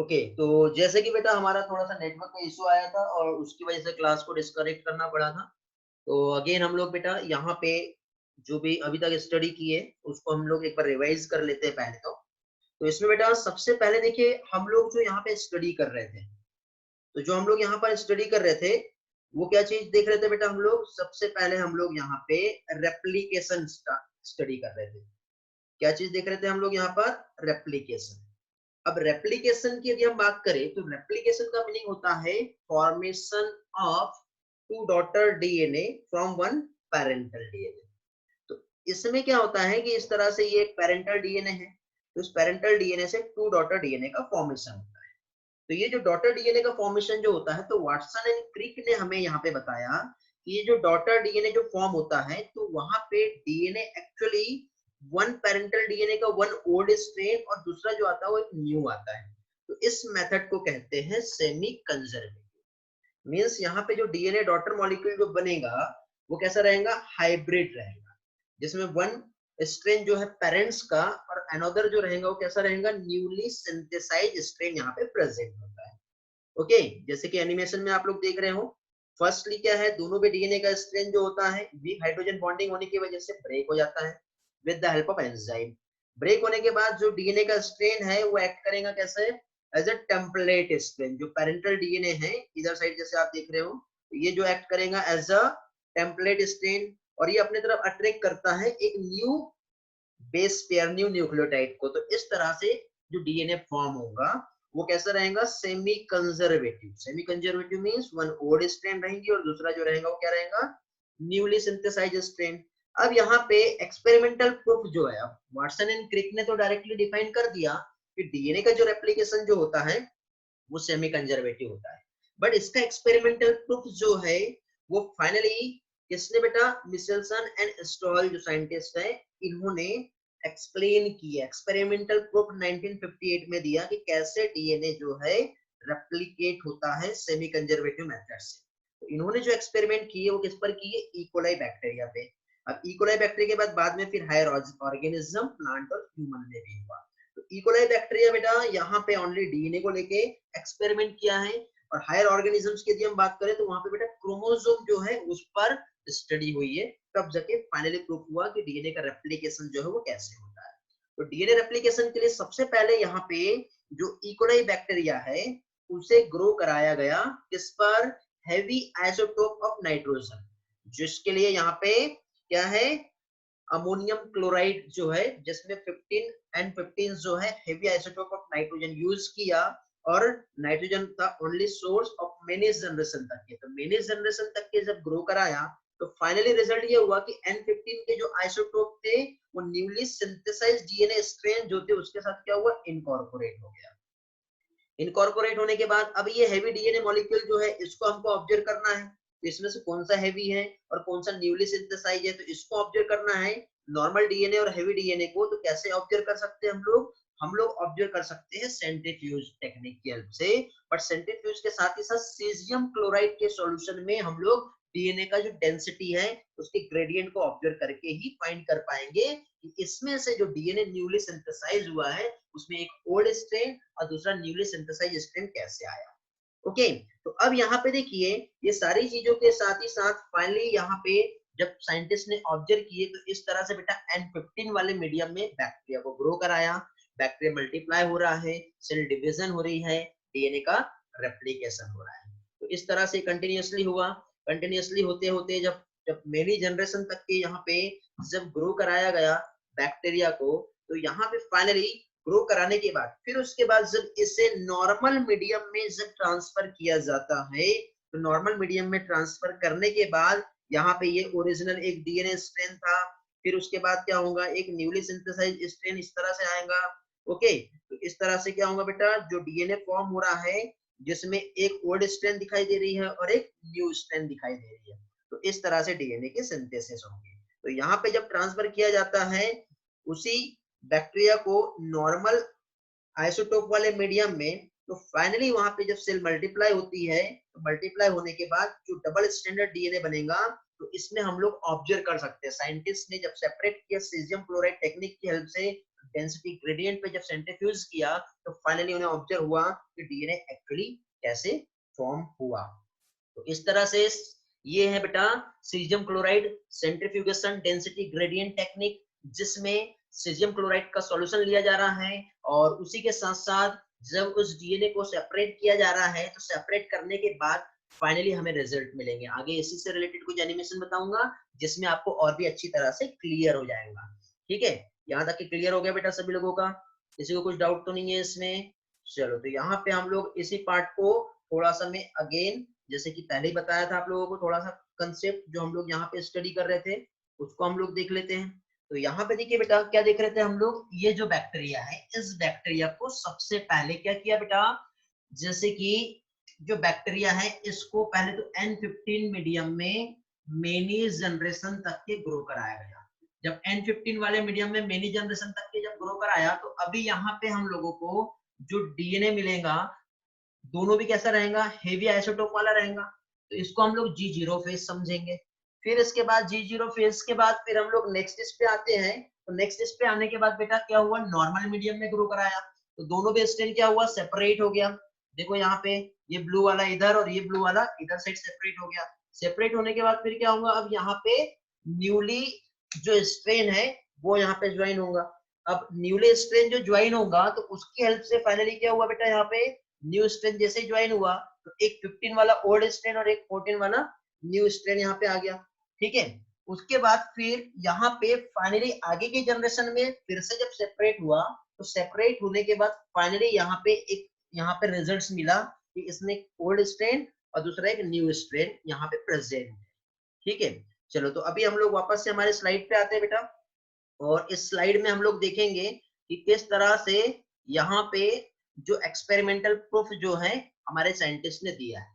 Okay, तो जैसे कि बेटा हमारा थोड़ा-सा नेटवर्क का इश्यू आया था और उसकी वजह से क्लास को डिस्कनेक्ट करना पड़ा था। तो अगेन हम लोग बेटा यहाँ पे जो भी अभी तक स्टडी की है, उसको हम लोग एक बार रिवाइज़ कर लेते हैं पहले तो। तो इसमें बेटा सबसे पहले देखिए हम लोग जो यहाँ पे स्टडी कर रहे थे, तो जो हम लोग यहाँ पर स्टडी कर रहे थे, वो क्या चीज़ देख रहे थे बेटा हम लोग? सबसे पहले हम लोग यहाँ पे रेप्लिकेशन स्टडी कर रहे थे। क्या चीज़ देख रहे थे हम लोग यहाँ पर? रेप्लिकेशन। अब रेप्लिकेशन की यदि हम बात करें तो रेप्लिकेशन का मीनिंग होता है formation of two daughter DNA from one parental DNA. तो इसमें क्या होता है कि इस तरह से ये एक पैरेंटल डीएनए है, तो इस पैरेंटल डीएनए से टू डॉटर डीएनए का फॉर्मेशन होता है। तो ये जो डॉटर डीएनए का फॉर्मेशन जो होता है, तो वाटसन एंड क्रिक ने हमें यहाँ पे बताया कि ये जो डॉटर डीएनए जो फॉर्म होता है, तो वहां पे DNA actually one parental DNA का वन ओल्ड स्ट्रेन और दूसरा जो आता है वो एक न्यू आता है। तो इस मेथड को कहते हैं सेमी कंजर्वेटिव। मींस यहाँ पे जो डीएनए डॉटर मॉलिक्यूल जो बनेगा वो कैसा रहेगा? हाइब्रिड रहेगा, जिसमें वन स्ट्रेन जो है पेरेंट्स का और अनदर जो रहेगा वो कैसा रहेगा? न्यूली सिंथेसाइज स्ट्रेन यहाँ पे प्रेजेंट होता है। ओके, जैसे कि एनिमेशन में आप लोग देख रहे हो, फर्स्टली क्या है, दोनों पे डीएनए का स्ट्रेन जो होता है वीक हाइड्रोजन बॉन्डिंग होने की वजह से ब्रेक हो जाता है with the help of enzyme. Break होने के बाद जो डीएनए का स्ट्रेन है वो एक्ट करेगा कैसे? As a template strain. जो पेरेंटल डीएनए है इधर साइड जैसे आप देख रहे हो, तो ये जो एक्ट करेगा एज अ टेम्पलेट स्ट्रेन और ये अपने तरफ अट्रैक्ट करता है एक new base pair, new nucleotide को। तो इस तरह से जो डीएनए फॉर्म होगा वो कैसा रहेगा? Semi conservative. Semi conservative means one old strain रहेंगी और दूसरा जो रहेगा वो क्या रहेगा? Newly synthesised strain. अब यहाँ पे एक्सपेरिमेंटल प्रूफ जो है, अब वाटसन एंड क्रिक ने तो डायरेक्टली डिफाइन कर दिया कि डीएनए का जो रेप्लिकेशन जो होता है वो सेमी कंजर्वेटिव होता है, बट इसका एक्सपेरिमेंटल प्रूफ जो है वो फाइनली किसने बेटा? मिचेल्सन एंड स्टॉल जो साइंटिस्ट है, इन्होंने एक्सप्लेन किया। एक्सपेरिमेंटल प्रूफ 1958 में दिया कि कैसे डीएनए जो है रेप्लिकेट होता है सेमी कंजर्वेटिव मेथड से। तो इन्होंने जो एक्सपेरिमेंट किए वो किस पर किए? इकोलाई बैक्टीरिया पे। अब इकोलाई बैक्टीरिया के बाद में फिर हायर ऑर्गेनिज्म, प्लांट और ह्यूमन में भी हुआ। तो इकोलाई बैक्टीरिया बेटा यहाँ पे ओनली डीएनए को लेके एक्सपेरिमेंट किया है, और हायर ऑर्गेनिजम्स की यदि हम बात करें तो वहां पे बेटा क्रोमोसोम जो है उस पर स्टडी हुई है, तब जाके फाइनली प्रूफ हुआ कि डीएनए का रेप्लिकेशन जो है वो कैसे होता है। तो डीएनए रेप्लिकेशन के लिए सबसे पहले यहाँ पे जो इकोलाई बैक्टीरिया है उसे ग्रो कराया गया किस पर? हैवी आइसोटोप ऑफ नाइट्रोजन, जिसके लिए यहाँ पे क्या है? अमोनियम क्लोराइड जो है, जिसमें 15N15 जो है heavy isotope of nitrogen use किया, और नाइट्रोजन था ओनली सोर्स ऑफ मेनीज जनरेशन तक के। तो मेनीज जनरेशन तक के जब ग्रो कराया तो फाइनली रिजल्ट ये हुआ कि N15 के जो आइसोटोप थे वो न्यूली सिंथेसाइज्ड डीएनए स्ट्रेन जो थे उसके साथ क्या हुआ? इनकॉर्पोरेट हो गया। इनकॉर्पोरेट होने के बाद अब ये हैवी डीएनए मॉलिक्यूल जो है इसको हमको ऑब्जर्व करना है, तो इसमें से कौन सा हैवी है और कौन सा न्यूली सिंथेसाइज है, तो इसको ऑब्जर्व करना है। नॉर्मल डीएनए और हैवी डीएनए को तो कैसे ऑब्जर्व कर सकते हैं हम लोग? हम लोग ऑब्जर्व कर सकते हैं सेंट्रीफ्यूज टेक्निक की हेल्प से, बट सेंट्रीफ्यूज के साथ ही साथ सीजियम क्लोराइड के सॉल्यूशन में हम लोग डीएनए का जो डेंसिटी है उसके ग्रेडियंट को ऑब्जर्व करके ही फाइंड कर पाएंगे कि इसमें से जो डीएनए न्यूली सिंथेसाइज हुआ है उसमें एक ओल्ड स्ट्रेन और दूसरा न्यूली सिंथेसाइज स्ट्रेन कैसे आया। ओके, तो अब यहाँ पे देखिए ये सारी चीजों के साथ ही साथ फाइनली यहाँ पे जब साइंटिस्ट ने ऑब्जर्व किए तो इस तरह से बेटा N15 वाले मीडियम में बैक्टीरिया को ग्रो कराया, बैक्टीरिया मल्टीप्लाई हो रहा है, सेल डिवीजन हो रही है, डीएनए का रेप्लिकेशन हो रहा है। तो इस तरह से कंटिन्यूअसली हुआ। कंटिन्यूअसली होते होते जब जब मेनी जनरेशन तक के यहाँ पे जब ग्रो कराया गया बैक्टीरिया को, तो यहाँ पे फाइनली ग्रो कराने के बाद फिर उसके बाद जब इसे नॉर्मल मीडियम में जब ट्रांसफर किया जाता है, तो नॉर्मल मीडियम में ट्रांसफर करने के बाद यहाँ पे ये ओरिजिनल एक डीएनए स्ट्रेन था, फिर उसके बाद क्या होगा? एक न्यूली सिंथेसाइज्ड स्ट्रेन इस तरह से आएगा। ओके, तो इस तरह से क्या होगा बेटा? जो डीएनए फॉर्म हो रहा है जिसमें एक ओल्ड स्ट्रेन दिखाई दे रही है और एक न्यू स्ट्रेन दिखाई दे रही है, तो इस तरह से डीएनए की सिंथेसिस होगी। तो यहाँ पे जब ट्रांसफर किया जाता है उसी बैक्टीरिया को नॉर्मल आइसोटोप वाले मीडियम में, तो फाइनली वहां पे जब सेल मल्टीप्लाई होती है तो मल्टीप्लाई होने के बाद जो डबल स्टैंडर्ड डीएनए बनेगा, तो इसमें हम लोग ऑब्जर्व कर सकते हैं। साइंटिस्ट ने जब सेपरेट किया सीजियम क्लोराइड टेक्निक की हेल्प से डेंसिटी ग्रेडियंट पे जब सेंट्रीफ्यूज किया तो फाइनली उन्हें ऑब्जर्व हुआ कि डीएनए एक्चुअली कैसे फॉर्म हुआ। तो इस तरह से ये है बेटा caesium chloride centrifugation density gradient technique, जिसमें सीजियम क्लोराइड का सॉल्यूशन लिया जा रहा है और उसी के साथ साथ जब उस डीएनए को सेपरेट किया जा रहा है तो सेपरेट करने के बाद फाइनली हमें रिजल्ट मिलेंगे। आगे इसी से रिलेटेड कुछ एनिमेशन बताऊंगा जिसमें आपको और भी अच्छी तरह से क्लियर हो जाएगा। ठीक है, यहाँ तक कि क्लियर हो गया बेटा सभी लोगों का? किसी को कुछ डाउट तो नहीं है इसमें? चलो तो यहाँ पे हम लोग इसी पार्ट को थोड़ा सा मैं अगेन जैसे कि पहले ही बताया था आप लोगों को, थोड़ा सा कंसेप्ट जो हम लोग यहाँ पे स्टडी कर रहे थे उसको हम लोग देख लेते हैं। तो यहाँ पे देखिए बेटा क्या देख रहे थे हम लोग, ये जो बैक्टीरिया है इस बैक्टीरिया को सबसे पहले क्या किया बेटा, जैसे कि जो बैक्टीरिया है इसको पहले तो N15 मीडियम में मेनी जनरेशन तक के ग्रो कराया गया। जब N15 वाले मीडियम में मेनी जनरेशन तक के जब ग्रो कराया तो अभी यहाँ पे हम लोगों को जो डीएनए मिलेगा दोनों भी कैसा रहेगा, हेवी आइसोटोप वाला रहेगा। तो इसको हम लोग G0 फेज समझेंगे। फिर इसके बाद G0 फेज के बाद फिर हम लोग नेक्स्ट स्टेज पे आते हैं। तो नेक्स्ट स्टेज पे आने के बाद बेटा क्या हुआ, नॉर्मल मीडियम में ग्रो कराया तो दोनों भी स्टेज क्या हुआ, सेपरेट हो गया। देखो यहाँ पे ये ब्लू वाला इधर और ये ब्लू वाला इधर साइड सेपरेट हो गया। सेपरेट होने के बाद फिर क्या होगा, अब यहाँ पे न्यूली जो स्ट्रेन है वो यहाँ पे ज्वाइन होगा। अब न्यूली स्ट्रेन जो ज्वाइन होगा तो उसकी हेल्प से फाइनली क्या हुआ बेटा, यहाँ पे न्यू स्ट्रेन जैसे ज्वाइन हुआ तो एक 15 वाला ओल्ड स्ट्रेन और एक 14 वाला न्यू स्ट्रेन यहाँ पे आ गया। ठीक है, उसके बाद फिर यहाँ पे फाइनली आगे की जनरेशन में फिर से जब सेपरेट हुआ तो सेपरेट होने के बाद फाइनली यहाँ पे एक यहाँ पे रिजल्ट्स मिला कि इसमें ओल्ड स्ट्रेन और दूसरा एक न्यू स्ट्रेन यहाँ पे प्रेजेंट है। ठीक है, चलो तो अभी हम लोग वापस से हमारे स्लाइड पे आते हैं बेटा, और इस स्लाइड में हम लोग देखेंगे कि किस तरह से यहाँ पे जो एक्सपेरिमेंटल प्रूफ जो है हमारे साइंटिस्ट ने दिया है।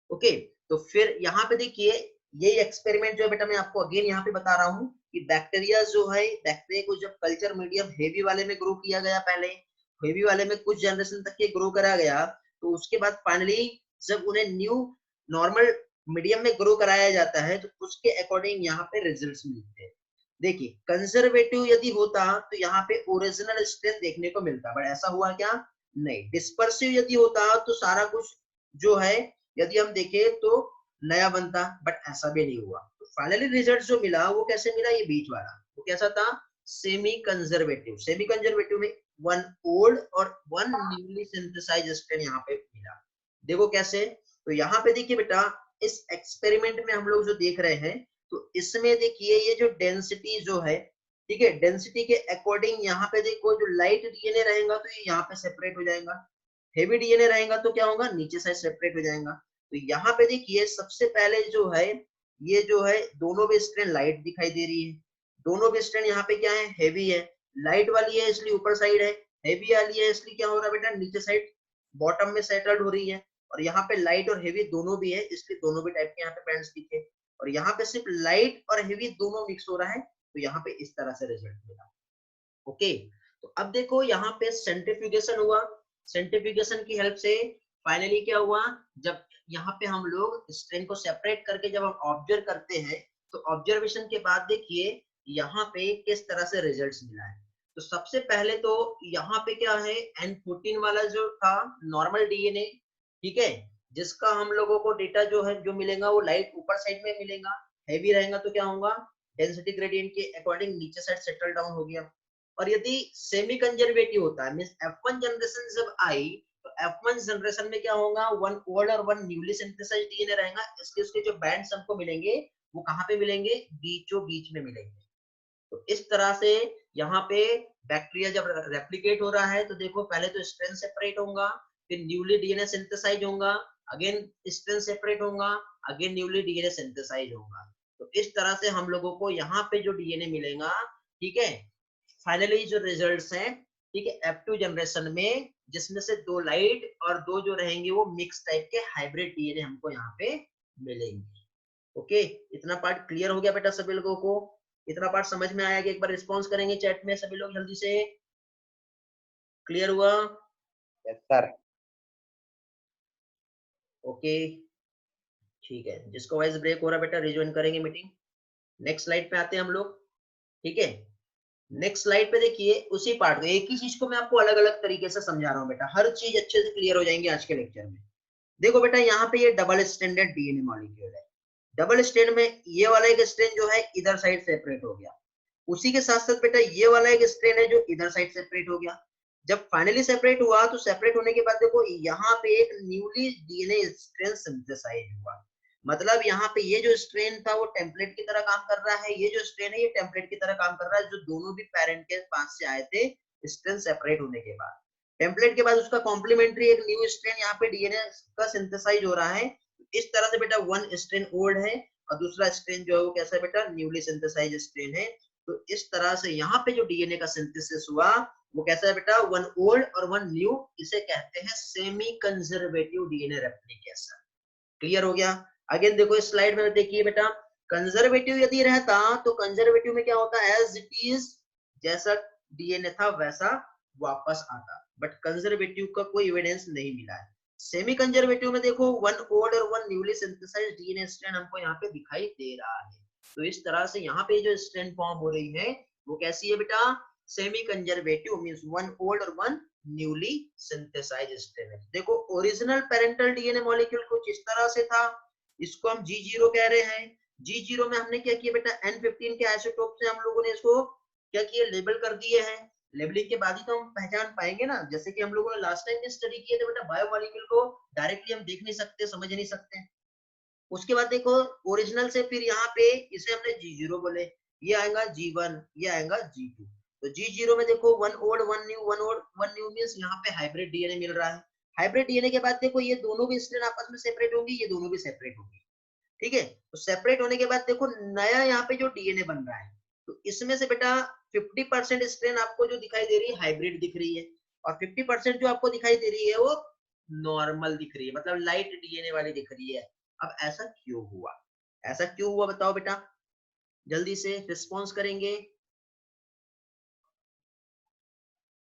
ओके, तो फिर यहाँ पे देखिए ये एक्सपेरिमेंट जो है बेटा मैं आपको अगेन यहाँ पे बता रहा हूँ कि बैक्टीरिया जो है, बैक्टीरिया को जब कल्चर मीडियम हेवी वाले में ग्रो किया गया, पहले हेवी वाले में कुछ जनरेशन तक के ग्रो करा गया, तो उसके बाद फाइनली जब उन्हें न्यू नॉर्मल मीडियम में ग्रो कराया जाता है तो उसके अकॉर्डिंग यहाँ पे रिजल्ट्स मिलते हैं। देखिए कंजर्वेटिव यदि होता तो यहाँ पे ओरिजिनल स्ट्रेंथ देखने को मिलता, बट ऐसा हुआ क्या, नहीं। डिस्पर्सिव यदि होता तो सारा कुछ जो है यदि हम देखें तो नया बनता, बट ऐसा भी नहीं हुआ। तो फाइनली रिजल्ट जो मिला वो कैसे मिला, ये बीच वाला वो कैसा था, सेमी कंजर्वेटिव। सेमी कंजर्वेटिव में वन ओल्ड और वन न्यूली सिंथेसाइज्ड स्ट्रेन यहाँ पे मिला। देखो कैसे, तो यहाँ पे देखिए बेटा इस एक्सपेरिमेंट में हम लोग जो देख रहे हैं तो इसमें देखिए ये जो डेंसिटी जो है, ठीक है, डेंसिटी के अकॉर्डिंग यहाँ पे देखो जो लाइट डीएनए रहेगा तो ये यहाँ पे सेपरेट हो जाएगा, हेवी डीएनए रहेगा तो क्या होगा, नीचे साइड सेपरेट हो जाएगा। तो यहाँ पे देखिए सबसे पहले जो है ये जो है दोनों भी स्ट्रेन लाइट दिखाई दे रही है, दोनों भी स्ट्रेन यहाँ पे क्या है, हेवी है। लाइट वाली है इसलिए ऊपर साइड है, हेवी वाली है इसलिए क्या हो रहा है बेटा, नीचे साइड बॉटम में सेटल्ड हो रही है। और यहाँ पे लाइट और हेवी दोनों भी है इसलिए दोनों भी टाइप के यहाँ पे बैंड्स दिखे, और यहाँ पे सिर्फ लाइट और हेवी दोनों मिक्स हो रहा है तो यहाँ पे इस तरह से रिजल्ट मिला। ओके, तो अब देखो यहाँ पे सेंट्रीफ्यूगेशन हुआ, सेंट्रीफ्यूगेशन की हेल्प से फाइनली क्या हुआ, जब यहाँ पे हम लोग स्ट्रेन को सेपरेट करके जब हम ऑब्जर्व करते हैं तो ऑब्जर्वेशन के बाद देखिए यहाँ पे किस तरह से रिजल्ट्स मिला है। तो सबसे पहले तो यहाँ पे क्या है, N14 वाला जो था नॉर्मल डीएनए, ठीक है, जिसका हम लोगों को डेटा जो है जो मिलेगा वो लाइट ऊपर साइड में मिलेगा, हेवी रहेगा तो क्या होगा, डेंसिटी ग्रेडियंट के अकॉर्डिंग नीचे साइड सेटल डाउन हो गया। और यदि सेमी कंजर्वेटिव होता है मींस F1 जनरेशन जब आई तो F1 जनरेशन में क्या होगा, वन ओल्ड और वन न्यूली सिंथेसाइज्ड डीएनए रहेगा, इसलिए उसके जो बैंड्स हमको मिलेंगे वो कहाँ पे मिलेंगे, बीचों बीच में मिलेंगे। तो इस तरह से यहाँ पे बैक्टीरिया जब रेप्लिकेट हो रहा है तो देखो पहले तो स्ट्रेन सेपरेट होगा, फिर न्यूली डीएनए सिंथेसाइज होगा, अगेन स्ट्रेन सेपरेट होगा, अगेन न्यूली डीएनए सिंथेसाइज होगा। तो इस तरह से हम लोगों को यहाँ पे जो डीएनए मिलेगा, ठीक है, फाइनली जो रिजल्ट्स हैं, ठीक है, F2 जनरेशन में जिसमें से दो लाइट और दो जो रहेंगे वो मिक्स टाइप के हाइब्रिड डीएनए हमको यहाँ पे मिलेंगे। ओके, इतना पार्ट क्लियर हो गया बेटा सभी लोगों को? इतना पार्ट समझ में आया कि एक बार रिस्पॉन्स करेंगे चैट में सभी लोग जल्दी से, क्लियर हुआ? Yes sir. ओके ठीक है, जिसको वाइस ब्रेक हो रहा है बेटा रिज्वाइन करेंगे मीटिंग। नेक्स्ट स्लाइड पे आते हैं हम लोग, ठीक है। नेक्स्ट स्लाइड पे देखिए उसी पार्ट को, एक ही चीज को मैं आपको अलग अलग तरीके से समझा रहा हूँ बेटा, हर चीज अच्छे से क्लियर हो जाएंगे आज के लेक्चर में। देखो बेटा यहाँ पे ये डबल स्ट्रैंडेड डीएनए मॉलिक्यूल है। डबल स्ट्रैंड में ये वाला एक स्ट्रैंड जो है इधर साइड सेपरेट हो गया, उसी के साथ साथ बेटा ये वाला एक स्ट्रैंड है जो इधर साइड सेपरेट हो गया। जब फाइनली सेपरेट हुआ तो सेपरेट होने के बाद देखो यहाँ पे एक न्यूली डीएनए स्ट्रैंड सिंथेसाइज हुआ। मतलब यहाँ पे ये जो स्ट्रेन था वो टेम्पलेट की तरह काम कर रहा है, ये जो स्ट्रेन है ये टेम्पलेट की तरह काम कर रहा है, जो दोनों भी पेरेंट के पास से आए थे स्ट्रेन सेपरेट होने के बाद। टेम्पलेट के बाद उसका कॉम्प्लीमेंट्री एक न्यू स्ट्रेन यहाँ पे डीएनए का सिंथेसाइज हो रहा है। इस तरह से बेटा वन स्ट्रेन ओल्ड है और दूसरा स्ट्रेन जो है वो कैसा है बेटा, न्यूली सिंथेसाइज स्ट्रेन है। तो इस तरह से यहाँ पे जो डीएनए का सिंथेसिस हुआ वो कैसा है बेटा, वन ओल्ड और वन न्यू। इसे कहते हैं semi conservative DNA replication. Clear हो गया। अगेन देखो इस स्लाइड में देखिए बेटा, कंजर्वेटिव यदि रहता तो कंजर्वेटिव में क्या होता है, एज इट इज जैसा डीएनए था वैसा वापस आता, बट कंजर्वेटिव का कोई एविडेंस नहीं मिला है। सेमी कंजर्वेटिव में देखो वन ओल्ड और one newly synthesised DNA strand हमको यहाँ पे दिखाई दे रहा है। तो इस तरह से यहाँ पे जो स्ट्रैंड फॉर्म हो रही है वो कैसी है बेटा, semi conservative means one old और वन न्यूली सिंथेसाइज्ड स्ट्रैंड। देखो ओरिजिनल पेरेंटल डीएनए मॉलिक्यूल कुछ इस तरह से था, इसको हम G0 कह रहे हैं। G0 में हमने क्या किया बेटा, N15 के आइसोटोप से हम लोगों ने इसको क्या किया, लेबल कर दिए हैं। लेबलिंग के बाद ही तो हम पहचान पाएंगे ना, जैसे कि हम लोगों ने लास्ट टाइम में स्टडी किए थे बेटा, बायोमॉलिक्यूल को डायरेक्टली हम देख नहीं सकते, समझ नहीं सकते। उसके बाद देखो ओरिजिनल से फिर यहाँ पे इसे हमने G0 बोले, ये आएगा G1, ये आएगा G2। तो G0 में देखो one old one new, one old one new means यहाँ पे हाइब्रिड डीएनए मिल रहा है। हाइब्रिड डीएनए के बाद देखो ये दोनों भी स्ट्रैंड आपस में सेपरेट होंगी, ये दोनों भी सेपरेट होंगी। ठीक है, तो सेपरेट होने के बाद देखो नया यहाँ पे जो डीएनए बन रहा है, तो इसमें से बेटा 50% स्ट्रेन आपको जो दिखाई दे रही है हाइब्रिड दिख रही है, और 50% जो आपको दिखाई दे रही है वो नॉर्मल दिख रही है, मतलब लाइट डीएनए वाली दिख रही है। अब ऐसा क्यों हुआ, ऐसा क्यों हुआ बताओ बेटा, जल्दी से रिस्पॉन्स करेंगे।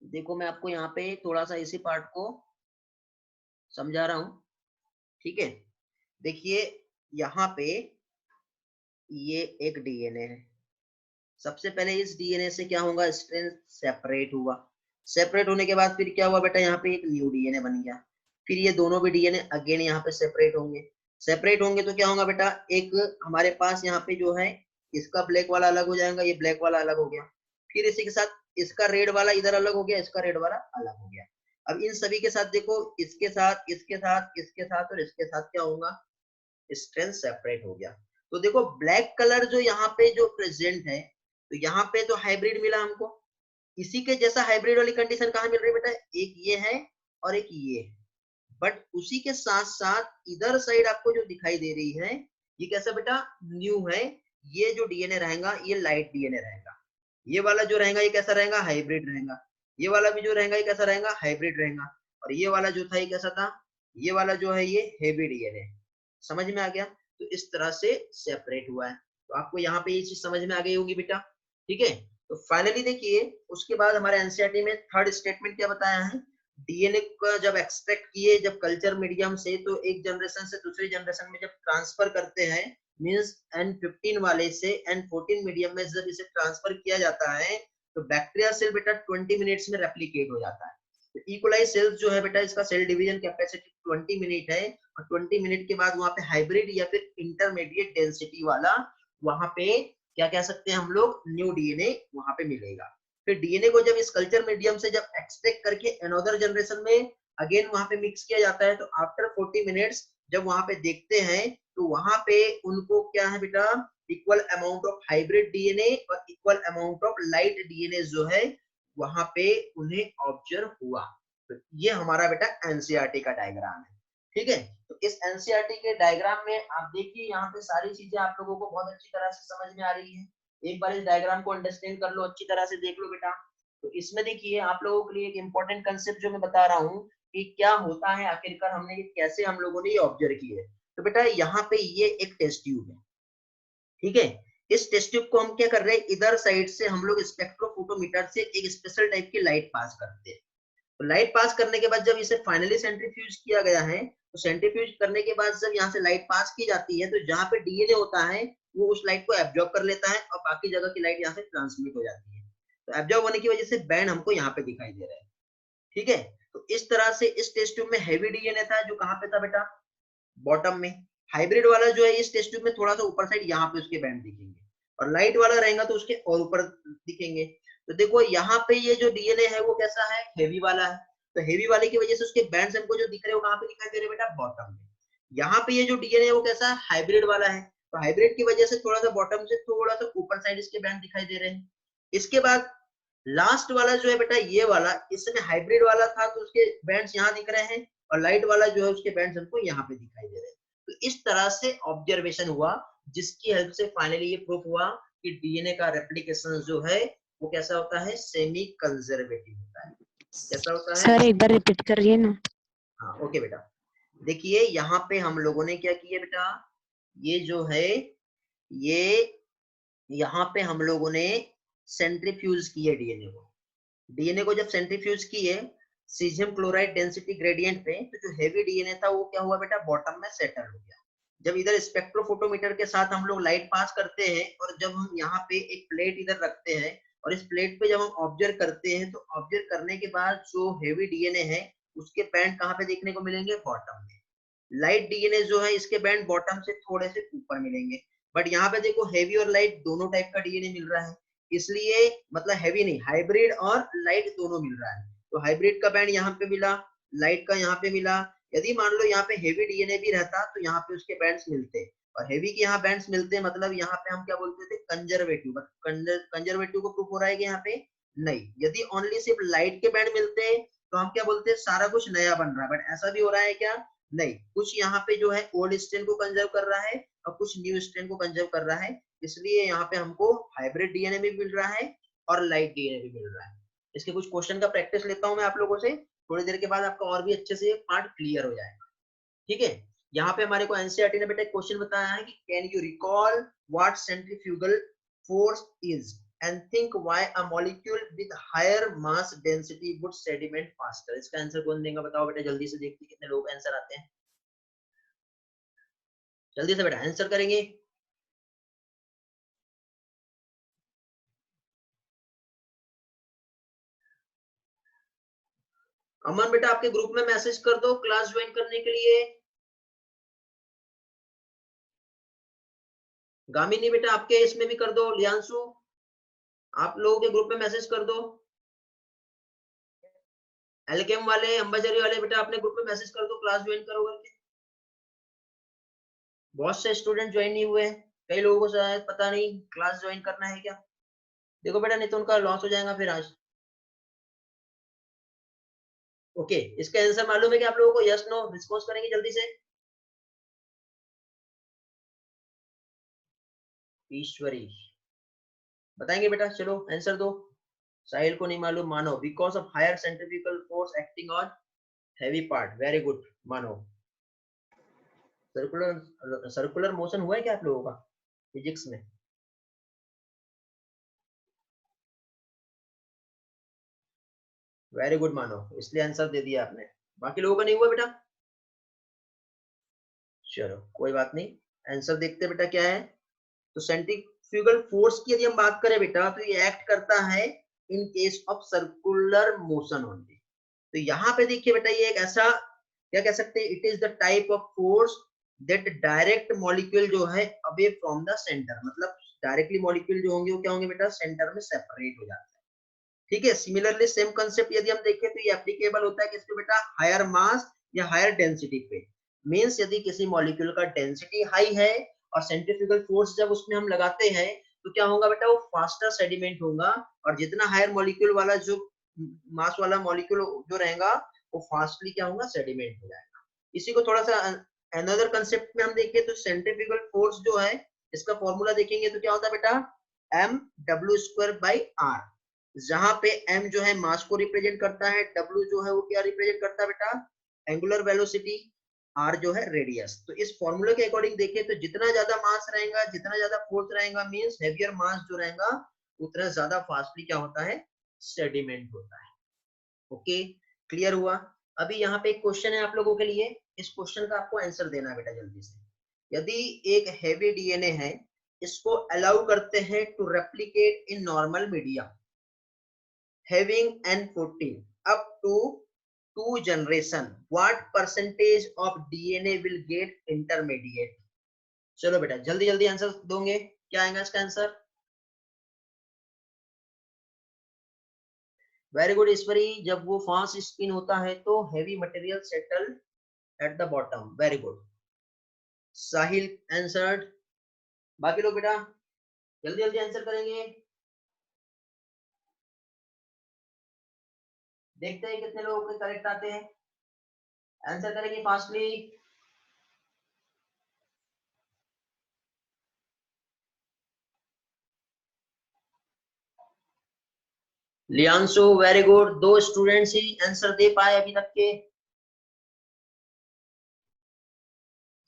देखो मैं आपको यहाँ पे थोड़ा सा इसी पार्ट को समझा रहा हूँ। ठीक है, देखिए यहाँ पे ये एक डीएनए है, सबसे पहले इस डीएनए से क्या होगा, स्ट्रैंड सेपरेट हुआ। सेपरेट होने के बाद फिर क्या हुआ बेटा, यहाँ पे एक न्यू डीएनए बन गया। फिर ये दोनों भी डीएनए अगेन यहाँ पे सेपरेट होंगे। सेपरेट होंगे तो क्या होगा बेटा, एक हमारे पास यहाँ पे जो है इसका ब्लैक वाला अलग हो जाएगा, ये ब्लैक वाला अलग हो गया। फिर इसी के साथ इसका रेड वाला इधर अलग हो गया, इसका रेड वाला अलग हो गया। अब इन सभी के साथ देखो, इसके साथ इसके साथ इसके साथ और इसके साथ क्या होगा, स्ट्रेंथ सेपरेट हो गया। तो देखो ब्लैक कलर जो यहाँ पे जो प्रेजेंट है, तो यहाँ पे तो हाइब्रिड मिला हमको। इसी के जैसा हाइब्रिड वाली कंडीशन कहाँ मिल रही है बेटा, एक ये है और एक ये है। बट उसी के साथ साथ इधर साइड आपको जो दिखाई दे रही है ये कैसा बेटा, न्यू है। ये जो डीएनए रहेगा ये लाइट डीएनए रहेगा, ये वाला जो रहेगा ये कैसा रहेगा, हाइब्रिड रहेगा। ये वाला भी जो रहेगा ये कैसा रहेगा, हाइब्रिड रहेगा। और ये वाला जो था ये कैसा था, ये वाला जो है ये हेवी डीएनए। समझ में आ गया, तो इस तरह से सेपरेट हुआ है। तो आपको यहाँ पे ये चीज समझ में आ गई होगी बेटा। ठीक है, तो फाइनली देखिए उसके बाद हमारे एनसीईआरटी में थर्ड स्टेटमेंट क्या बताया है, डीएनए का जब एक्सट्रैक्ट किए जब कल्चर मीडियम से, तो एक जनरेशन से दूसरी जनरेशन में जब ट्रांसफर करते हैं, मींस N15 वाले से N14 मीडियम में जब इसे ट्रांसफर किया जाता है, तो बैक्टीरिया सेल बेटा 20 मिनट्स में रेप्लिकेट हो जाता है। तो इकोलाई सेल्स जो है बेटा, इसका सेल डिवीजन कैपेसिटी 20 मिनट है, और 20 मिनट के बाद वहां पे हाइब्रिड या फिर इंटरमीडिएट डेंसिटी वाला वहां पे क्या कह सकते हैं हम लोग, न्यू डीएनए वहां पे मिलेगा। फिर डीएनए को जब इस कल्चर मीडियम से जब एक्सट्रैक्ट करके अनदर जनरेशन में अगेन वहां पे मिक्स किया जाता है, तो आफ्टर 40 मिनट्स जब वहां पे देखते हैं तो वहां पे उनको क्या है बेटा, equal amount of hybrid DNA और equal amount of light DNA जो है वहां पे उन्हें ऑब्जर्व हुआ। तो ये हमारा बेटा एनसीईआरटी का डायग्राम है। ठीक है, तो इस एनसीईआरटी के डायग्राम में आप देखिए यहाँ पे सारी चीजें आप लोगों को बहुत अच्छी तरह से समझ में आ रही है। एक बार इस डायग्राम को अंडरस्टैंड कर लो, अच्छी तरह से देख लो बेटा। तो इसमें देखिए आप लोगों के लिए एक इंपॉर्टेंट कंसेप्ट जो मैं बता रहा हूँ कि क्या होता है आखिरकार, हमने ये कैसे हम लोगों ने ये ऑब्जर्व किया है। तो बेटा यहाँ पे ये एक टेस्ट ट्यूब है। ठीक है, इस टेस्ट ट्यूब को हम क्या कर रहे हैं, इधर साइड से हम लोग स्पेक्ट्रोफोटोमीटर से एक स्पेशल टाइप की लाइट पास करते हैं। तो लाइट पास करने के बाद जब इसे फाइनली सेंट्रीफ्यूज किया गया है, तो सेंट्रीफ्यूज करने के बाद जब यहाँ से लाइट पास की जाती है, तो जहाँ पे डीएनए होता है वो उस लाइट को एब्जॉर्ब कर लेता है और बाकी जगह की लाइट यहाँ से ट्रांसमिट हो जाती है। तो एब्जॉर्ब होने की वजह से बैंड हमको यहाँ पे दिखाई दे रहा है, ठीक है। तो इस तरह से इस टेस्ट ट्यूब में हैवी डीएनए था जो कहाँ पे था बेटा, बॉटम में। हाइब्रिड वाला जो है इस टेस्ट ट्यूब में थोड़ा सा ऊपर साइड यहाँ पे उसके बैंड दिखेंगे, और लाइट वाला रहेगा तो उसके और ऊपर दिखेंगे। तो देखो यहाँ पे ये जो डीएनए है वो कैसा है, हेवी वाला है। तो हेवी वाले की वजह से उसके बैंड्स हमको जो दिख रहे हैं वो कहाँ पे दिखाई दे रहे हैं बेटा, बॉटम में। यहाँ पे ये जो डीएनए है वो कैसा है, हाइब्रिड वाला है। तो हाइब्रिड की वजह से थोड़ा सा बॉटम से थोड़ा सा ऊपर साइड इसके बैंड दिखाई दे रहे हैं। इसके बाद लास्ट वाला जो है बेटा ये वाला, इसमें हाइब्रिड वाला था तो उसके बैंड्स यहाँ दिख रहे हैं, और लाइट वाला जो है उसके बैंड्स हमको यहाँ पे दिखाई दे रहे हैं। तो इस तरह से ऑब्जर्वेशन हुआ, जिसकी हेल्प से फाइनली ये प्रूफ हुआ कि डीएनए का रेप्लिकेशन जो है वो कैसा होता है, सेमी कंजर्वेटिव होता है। कैसा होता है सर एक बार रिपीट करिए ना। हाँ ओके बेटा, देखिए यहाँ पे हम लोगों ने क्या किया बेटा, ये जो है ये यहाँ पे हम लोगों ने सेंट्रीफ्यूज किया डीएनए को। डीएनए को जब सेंट्रीफ्यूज किए सीजियम क्लोराइड डेंसिटी ग्रेडियंट पे, तो जो हेवी डीएनए था वो क्या हुआ बेटा, बॉटम में सेटल हो गया। जब इधर स्पेक्ट्रोफोटोमीटर के साथ हम लोग लाइट पास करते हैं, और जब हम यहाँ पे एक प्लेट इधर रखते हैं, और इस प्लेट पे जब हम ऑब्जर्व करते हैं, तो ऑब्जर्व करने के बाद जो हेवी डीएनए है उसके बैंड कहाँ पे देखने को मिलेंगे, बॉटम में। लाइट डीएनए जो है इसके बैंड बॉटम से थोड़े से ऊपर मिलेंगे। बट यहाँ पे देखो हेवी और लाइट दोनों टाइप का डीएनए मिल रहा है, इसलिए मतलब हैवी नहीं, हाइब्रिड और लाइट दोनों मिल रहा है। तो हाइब्रिड का बैंड यहाँ पे मिला, लाइट का यहाँ पे मिला। यदि मान लो यहाँ पे हेवी डीएनए भी रहता तो यहाँ पे उसके बैंड्स मिलते, और हेवी के यहाँ बैंड्स मिलते, मतलब यहाँ पे हम क्या बोलते थे, कंजर्वेटिव। कंजर्वेटिव को प्रूफ हो रहा है कि यहाँ पे नहीं। यदि ओनली सिर्फ लाइट के बैंड मिलते तो हम क्या बोलते, सारा कुछ नया बन रहा है। बट ऐसा भी हो रहा है क्या, नहीं, कुछ यहाँ पे जो है ओल्ड स्ट्रेन को कंजर्व कर रहा है और कुछ न्यू स्ट्रेन को कंजर्व कर रहा है, इसलिए यहाँ पे हमको हाइब्रिड डीएनए भी मिल रहा है और लाइट डीएनए भी मिल रहा है। इसके कुछ क्वेश्चन का प्रैक्टिस लेता हूँ मैं आप लोगों से, थोड़ी देर के बाद आपका और भी अच्छे से ये पार्ट क्लियर हो जाएगा, ठीक है। यहाँ पे हमारे को एनसीईआरटी ने बेटा एक क्वेश्चन बताया है कि can you recall what centrifugal force is and think why a molecule with higher mass density would sediment faster. इसका आंसर कौन देगा बताओ बेटा, जल्दी से देखते कितने लोग आंसर आते हैं, जल्दी से बेटा आंसर करेंगे। अमन बेटा आपके ग्रुप में मैसेज कर दो क्लास ज्वाइन करने के लिए। गामिनी बेटा आपके इसमें भी कर दो, लियांशु आप लोगों के ग्रुप में मैसेज कर दो। एलकेएम वाले, अंबाजरी वाले बेटा अपने ग्रुप में मैसेज कर दो क्लास ज्वाइन करो करके। बहुत से स्टूडेंट ज्वाइन नहीं हुए हैं, कई लोगों को शायद पता नहीं क्लास ज्वाइन करना है क्या। देखो बेटा नहीं तो उनका लॉस हो जाएगा फिर आज। ओके, इसका आंसर मालूम है कि आप लोगों को, यस नो रिस्पॉन्स करेंगे जल्दी से। ईश्वरी बताएंगे बेटा, चलो आंसर दो। साहिल को नहीं मालूम, मानो because of higher centrifugal force acting on heavy part, very good मानो। सर्कुलर सर्कुलर मोशन हुआ है क्या आप लोगों का फिजिक्स में? वेरी गुड मानो, इसलिए आंसर दे दिया आपने। बाकी लोगों का नहीं हुआ बेटा, चलो कोई बात नहीं। आंसर देखते बेटा क्या है। तो सेंट्रीफ्यूगल फोर्स की यदि हम बात करें बेटा, तो ये एक्ट करता है in case of circular motion only. तो यहाँ पे देखिए बेटा, ये एक ऐसा क्या कह सकते हैं, it is the type of force that direct molecule जो है अवे फ्रॉम द सेंटर, मतलब डायरेक्टली मॉलिक्यूल जो होंगे वो क्या होंगे बेटा, सेंटर में सेपरेट हो जाते हैं, ठीक है। सिमिलरली सेम कंसेप्ट यदि हम देखें तो ये एप्लीकेबल होता है किसपे बेटा, हायर मास या हायर डेंसिटी पे। मींस यदि किसी मॉलिक्यूल का डेंसिटी हाई है और सेंट्रीफ्यूगल फोर्स जब उसमें हम लगाते हैं तो क्या होगा बेटा, वो फास्टर सेडिमेंट होगा, और जितना हायर मॉलिक्यूल वाला जो मास वाला मॉलिक्यूल जो रहेगा वो फास्टली क्या होगा, सेडिमेंट हो जाएगा। इसी को थोड़ा सा अनदर कंसेप्ट में हम देखें तो सेंट्रीफ्यूगल फोर्स जो है इसका फॉर्मूला देखेंगे तो क्या होता है बेटा, M W square by R, जहां पे m जो है मास को रिप्रेजेंट करता है, w जो है वो क्या रिप्रेजेंट करता है बेटा, एंगुलर वेलोसिटी, r जो है रेडियस। तो इस फॉर्मूले के अकॉर्डिंग देखें तो जितना ज्यादा मास रहेगा, जितना ज्यादा फोर्स रहेगा, मींस हेवियर मास जो रहेगा उतना ज्यादा फास्टली क्या होता है, सेडिमेंट होता है। ओके, क्लियर हुआ। अभी यहाँ पे एक क्वेश्चन है आप लोगों के लिए, इस क्वेश्चन का आपको आंसर देना है बेटा जल्दी से। यदि एक हेवी डीएनए है, इसको अलाउ करते हैं to replicate in normal media, having N14 up to 2 generation, what percentage of DNA will get intermediate? चलो बेटा जल्दी जल्दी आंसर दोगे, क्या आएगा इसका आंसर? वेरी गुड ईश्वरी, जब वो फास्ट स्पिन होता है तो heavy material settle at the bottom. Very good. Sahil answered. बाकी लोग बेटा जल्दी जल्दी आंसर करेंगे, देखते हैं कितने लोगों के करेक्ट आते हैं। आंसर करेंगे फास्टली। लियांशु वेरी गुड, 2 स्टूडेंट्स ही आंसर दे पाए अभी तक के।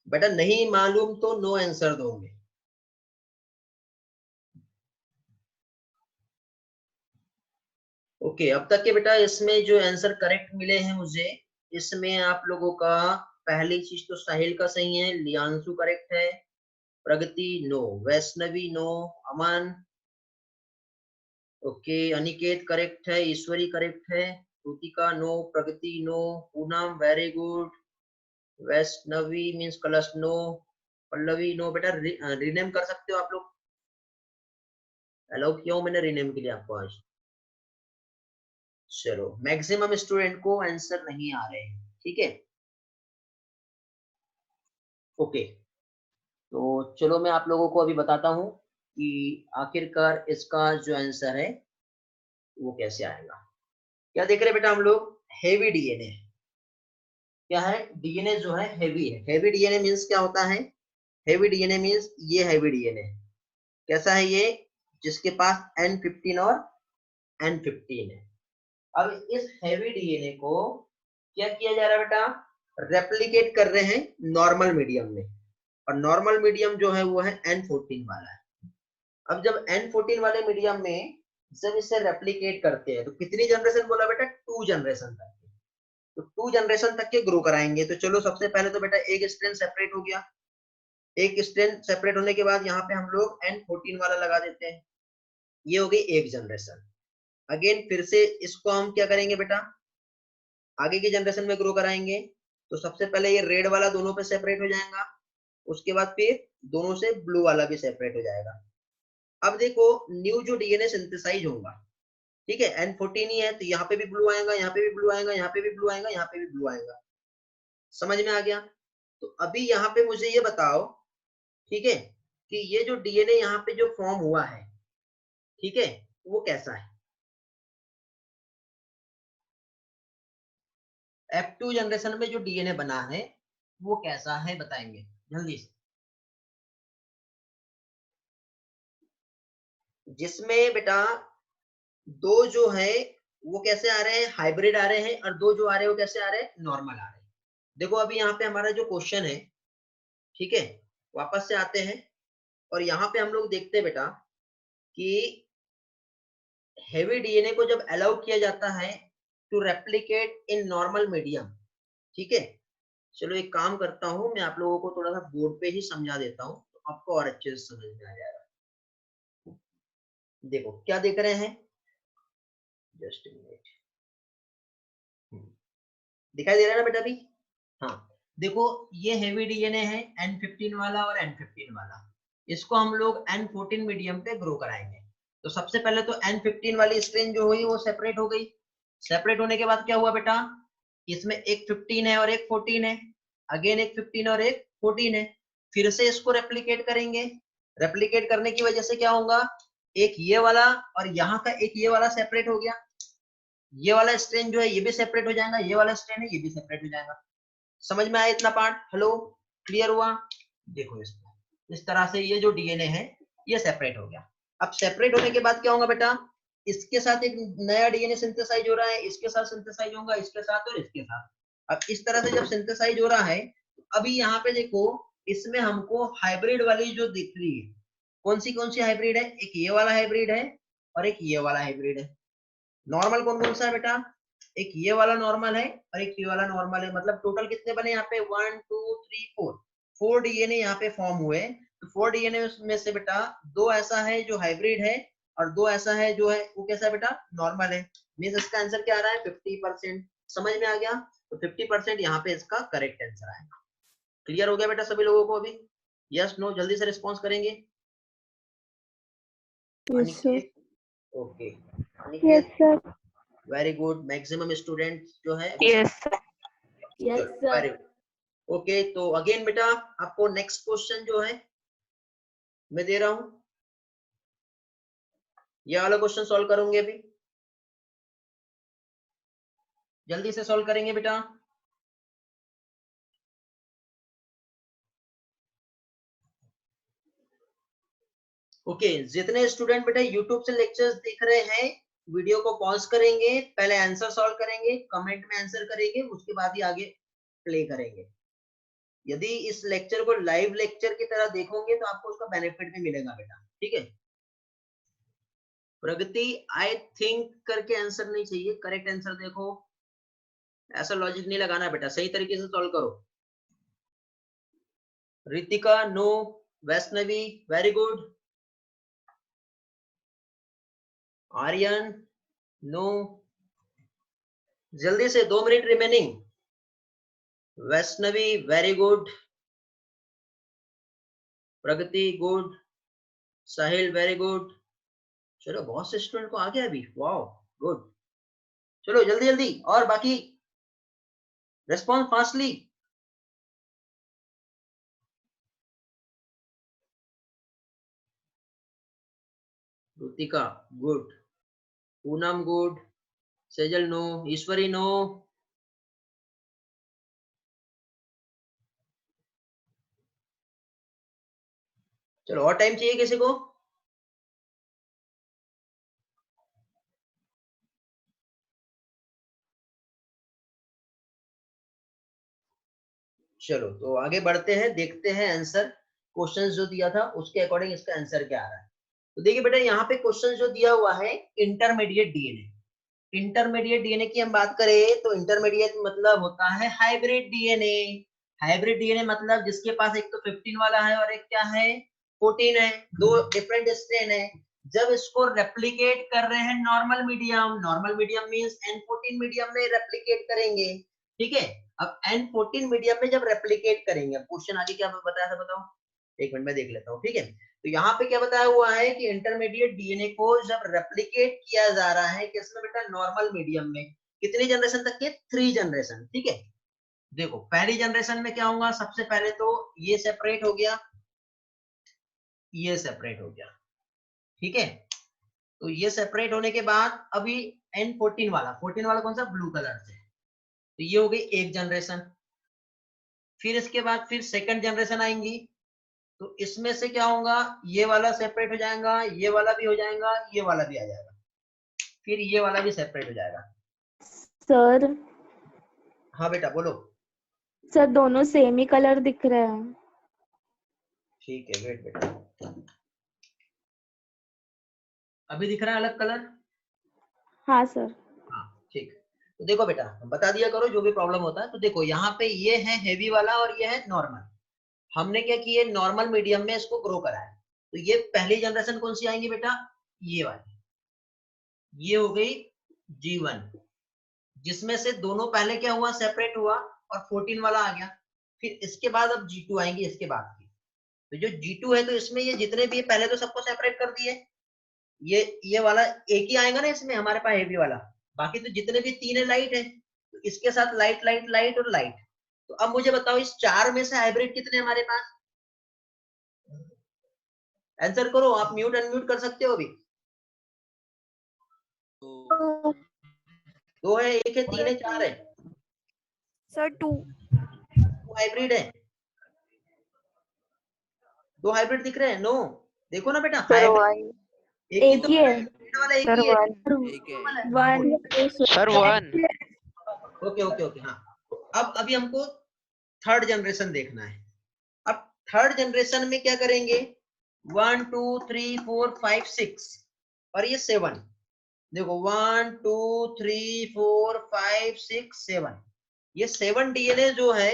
बेटा नहीं मालूम तो नो आंसर दोगे। ओके, अब तक के बेटा इसमें जो आंसर करेक्ट मिले हैं मुझे, इसमें आप लोगों का पहली चीज तो साहिल का सही है, लियांशु करेक्ट है, Pragati no, Vaishnavi no, Aman okay, Aniket correct है, ईश्वरी करेक्ट है, Kritika no, Pragati no, Poonam very good, Vaishnavi means Kalash no, Pallavi no. बेटा रीनेम कर सकते हो आप लोग, अलाउ किया हूं मैंने रीनेम के लिए आपको आज। चलो मैक्सिमम स्टूडेंट को आंसर नहीं आ रहे हैं, ठीक है ओके। तो चलो मैं आप लोगों को अभी बताता हूं कि आखिरकार इसका जो आंसर है वो कैसे आएगा। क्या देख रहे हैं बेटा हम लोग? Heavy DNA. क्या है? डीएनए जो है हेवी है। हेवी डीएनए मीन्स क्या होता है? हेवी डीएनए मीन्स ये हेवी डीएनए कैसा है ये? जिसके पास N15 और N15 है। अब इस हेवी डीएनए को क्या किया जा रहा है बेटा? रेप्लिकेट कर रहे हैं नॉर्मल मीडियम में, और नॉर्मल मीडियम जो है वो है N14 वाला है। अब जब N14 वाले मीडियम में जब इसे रेप्लिकेट करते हैं तो कितनी जनरेशन बोला बेटा? 2 जनरेशन तक। तो 2 जनरेशन तक के ग्रो कराएंगे। तो चलो सबसे पहले तो बेटा एक स्ट्रेन सेपरेट हो गया। एक स्ट्रेन सेपरेट होने के बाद यहाँ पे हम लोग N14 वाला लगा देते हैं। ये हो गई एक जनरेशन। अगेन फिर से इसको हम क्या करेंगे बेटा? आगे की जनरेशन में ग्रो कराएंगे। तो सबसे पहले ये रेड वाला दोनों पे सेपरेट हो जाएगा, उसके बाद फिर दोनों से ब्लू वाला भी सेपरेट हो जाएगा। अब देखो न्यू जो डीएनए सिंथेसाइज होगा, ठीक है, N14 ही है तो यहाँ पे भी ब्लू आएगा, यहाँ पे भी ब्लू आएगा, यहाँ पे भी ब्लू आएगा, यहाँ पे भी ब्लू आएगा। समझ में आ गया? तो अभी यहाँ पे मुझे ये बताओ, ठीक है, कि ये जो डीएनए यहाँ पे जो फॉर्म हुआ है, ठीक है, वो कैसा है? F2 जनरेशन में जो डीएनए बना है वो कैसा है बताएंगे जल्दी से। जिसमें बेटा दो जो है वो कैसे आ रहे हैं? हाइब्रिड आ रहे हैं, और दो जो आ रहे हैं वो कैसे आ रहे हैं? नॉर्मल आ रहे हैं। देखो अभी यहाँ पे हमारा जो क्वेश्चन है, ठीक है, वापस से आते हैं और यहाँ पे हम लोग देखते हैं बेटा कि हेवी डीएनए को जब अलाउ किया जाता है to replicate in normal medium, ठीक है। चलो एक काम करता हूं, मैं आप लोगों को थोड़ा सा बोर्ड पे ही समझा देता हूं तो आपको और अच्छे से समझ में आ जाएगा। देखो क्या देख रहे हैं, जस्ट मिनट, दिखाई दे रहा है ना बेटा अभी? हाँ, देखो ये हेवी डीएनए है N15 वाला और N15 वाला, इसको हम लोग N14 मीडियम पे ग्रो कराएंगे। तो सबसे पहले तो N15 वाली स्ट्रेन जो हुई वो सेपरेट हो गई। सेपरेट होने के बाद क्या हुआ बेटा? इसमें एक 15 है और एक 14 है, अगेन एक 15 और एक 14 है। फिर से इसको रेप्लिकेट करेंगे। रेप्लिकेट करने की वजह से क्या होगा? एक ये वाला और यहाँ का एक ये वाला सेपरेट हो गया। ये वाला स्ट्रेन जो है ये भी सेपरेट हो जाएगा, ये वाला स्ट्रेन है ये भी सेपरेट हो जाएगा। समझ में आया इतना पार्ट? हेलो, क्लियर हुआ? देखो इसको इस तरह से ये जो डीएनए है ये सेपरेट हो गया। अब सेपरेट होने के बाद क्या होगा बेटा? इसके साथ एक नया डीएनए सिंथेसाइज हो रहा है, इसके साथ सिंथेसाइज होगा, इसके साथ और इसके साथ। अब इस तरह से जब सिंथेसाइज हो रहा है, अभी यहाँ पे देखो इसमें हमको हाइब्रिड वाली जो दिख रही है, कौन सी हाइब्रिड है? एक ये वाला हाइब्रिड है और एक ये वाला हाइब्रिड है। नॉर्मल कौन कौन सा है बेटा? एक ये वाला नॉर्मल है और एक ये वाला नॉर्मल है। मतलब टोटल कितने बने यहाँ पे? 1 2 3 4, 4 डीएनए यहाँ पे फॉर्म हुए। तो 4 डीएनए में से बेटा दो ऐसा है जो हाइब्रिड है और दो ऐसा है जो है वो कैसा है बेटा? नॉर्मल है। मीन्स इसका आंसर क्या आ रहा है 50%। समझ में आ गया? तो 50% यहाँ पे इसका करेक्ट आंसर आएगा। क्लियर हो गया बेटा सभी लोगों को? अभी यस नो जल्दी से रिस्पॉन्स करेंगे। Yes sir. Okay yes sir. Very good. Maximum student जो है yes sir. Yes very sir. Good. Okay तो अगेन बेटा आपको नेक्स्ट क्वेश्चन जो है मैं दे रहा हूं, ये वाला क्वेश्चन सॉल्व करूंगे अभी, जल्दी से सॉल्व करेंगे बेटा। ओके जितने स्टूडेंट बेटा यूट्यूब से लेक्चर्स देख रहे हैं, वीडियो को पॉज करेंगे, पहले आंसर सॉल्व करेंगे, कमेंट में आंसर करेंगे, उसके बाद ही आगे प्ले करेंगे। यदि इस लेक्चर को लाइव लेक्चर की तरह देखोगे तो आपको उसका बेनिफिट भी मिलेगा बेटा, ठीक है। प्रगति आई थिंक करके आंसर नहीं चाहिए, करेक्ट आंसर देखो, ऐसा लॉजिक नहीं लगाना बेटा, सही तरीके से सॉल्व करो। Ritika no, Vaishnavi very good, Aryan no, जल्दी से 2 minute remaining. Vaishnavi very good, Pragati good, Sahil very good. चलो बहुत से स्टूडेंट को आ गया अभी, वाओ गुड। चलो जल्दी जल्दी और बाकी response fastly. Rutika good, Poonam good, Sejal no, Ishwari no. चलो और टाइम चाहिए किसी को? चलो तो आगे बढ़ते हैं, देखते हैं आंसर। क्वेश्चन जो दिया था उसके अकॉर्डिंग इसका आंसर क्या आ रहा है। तो देखिए बेटा यहाँ पे क्वेश्चन जो दिया हुआ है इंटरमीडिएट डीएनए। इंटरमीडिएट डीएनए की हम बात करें तो इंटरमीडिएट मतलब होता है हाइब्रिड डीएनए। हाइब्रिड डीएनए मतलब जिसके पास एक तो 15 वाला है और एक क्या है 14 है, दो डिफरेंट स्ट्रेन है। जब इसको रेप्लिकेट कर रहे हैं normal medium, normal medium means N14 medium में रेप्लिकेट करेंगे, ठीक है। अब N14 मीडियम में जब रेप्लिकेट करेंगे, क्वेश्चन आगे क्या बताया था बताओ, एक मिनट में देख लेता हूँ, ठीक है। तो यहाँ पे क्या बताया हुआ है कि इंटरमीडिएट डीएनए को जब रेप्लिकेट किया जा रहा है किसमें बेटा, नॉर्मल मीडियम में, कितनी जनरेशन तक के, 3 जनरेशन, ठीक है। देखो पहली जनरेशन में क्या होगा, सबसे पहले तो ये सेपरेट हो गया, ये सेपरेट हो गया, ठीक है। तो ये सेपरेट होने के बाद अभी N14 वाला, 14 वाला कौन सा, ब्लू कलर से, तो ये हो गई एक जनरेशन। फिर इसके बाद फिर सेकंड जनरेशन आएंगी, तो इसमें से क्या होगा, ये वाला सेपरेट हो जाएगा, ये वाला भी हो जाएगा, ये वाला भी आ जाएगा, फिर ये वाला भी सेपरेट हो जाएगा। सर हाँ बेटा बोलो। सर दोनों सेम ही कलर दिख रहे हैं। ठीक है वेट बेटा, अभी दिख रहा है अलग कलर? हाँ सर। हाँ ठीक। तो देखो बेटा बता दिया करो जो भी प्रॉब्लम होता है। तो देखो यहाँ पे ये है हेवी वाला और ये है नॉर्मल। हमने क्या किया, नॉर्मल मीडियम में इसको ग्रो करा है। तो ये पहली जनरेशन कौन सी आएंगी बेटा, ये वाली, ये हो गई G1, जिसमें से दोनों पहले क्या हुआ, सेपरेट हुआ और 14 वाला आ गया। फिर इसके बाद अब G2 आएंगी इसके बाद की। तो जो G2 है तो इसमें ये जितने भी है पहले तो सबको सेपरेट कर दिए, ये वाला एक ही आएगा ना इसमें हमारे पास हेवी वाला, बाकी तो जितने भी 3 है लाइट है, तो इसके साथ लाइट लाइट लाइट और लाइट। तो अब मुझे बताओ इस 4 में से हाइब्रिड कितने हमारे पास, आंसर करो। आप म्यूट अनम्यूट कर सकते हो अभी। 2 है, 1 है, 3 है, 4 है, सर 2। 2 हाइब्रिड है, 2 हाइब्रिड दिख रहे हैं, नो देखो ना बेटा, सर हाइब्रिड एक ही एक तो ही है। हाइब्रिड वाला एक सर ही है, 1। एक है। normal है। 1 सर 1। ओके ओके ओके हाँ। तो अब अभी हमको थर्ड जनरेशन देखना है। अब थर्ड जनरेशन में क्या करेंगे, 1 2 3 4 5 6 और ये 7। देखो 1 2 3 4 5 6 7, ये 7 डीएनए जो है